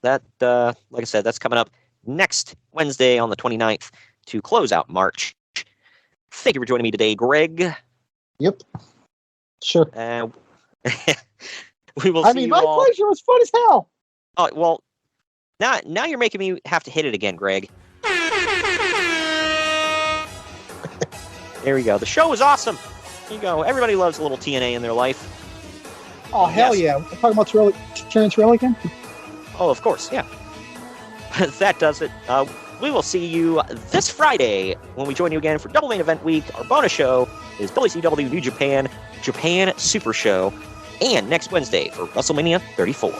That, like I said, that's coming up next Wednesday on the 29th to close out March. Thank you for joining me today, Greg. Yep. Sure. We will see you my all. pleasure. It was fun as hell. Oh, well, now you're making me have to hit it again, Greg. There we go. The show was awesome. There you go. Everybody loves a little TNA in their life. Oh, hell yeah. We're talking about Terrence Rail again? Oh, of course, yeah. That does it. We will see you this Friday when we join you again for Double Main Event Week. Our bonus show is WCW New Japan Super Show, and next Wednesday for WrestleMania 34.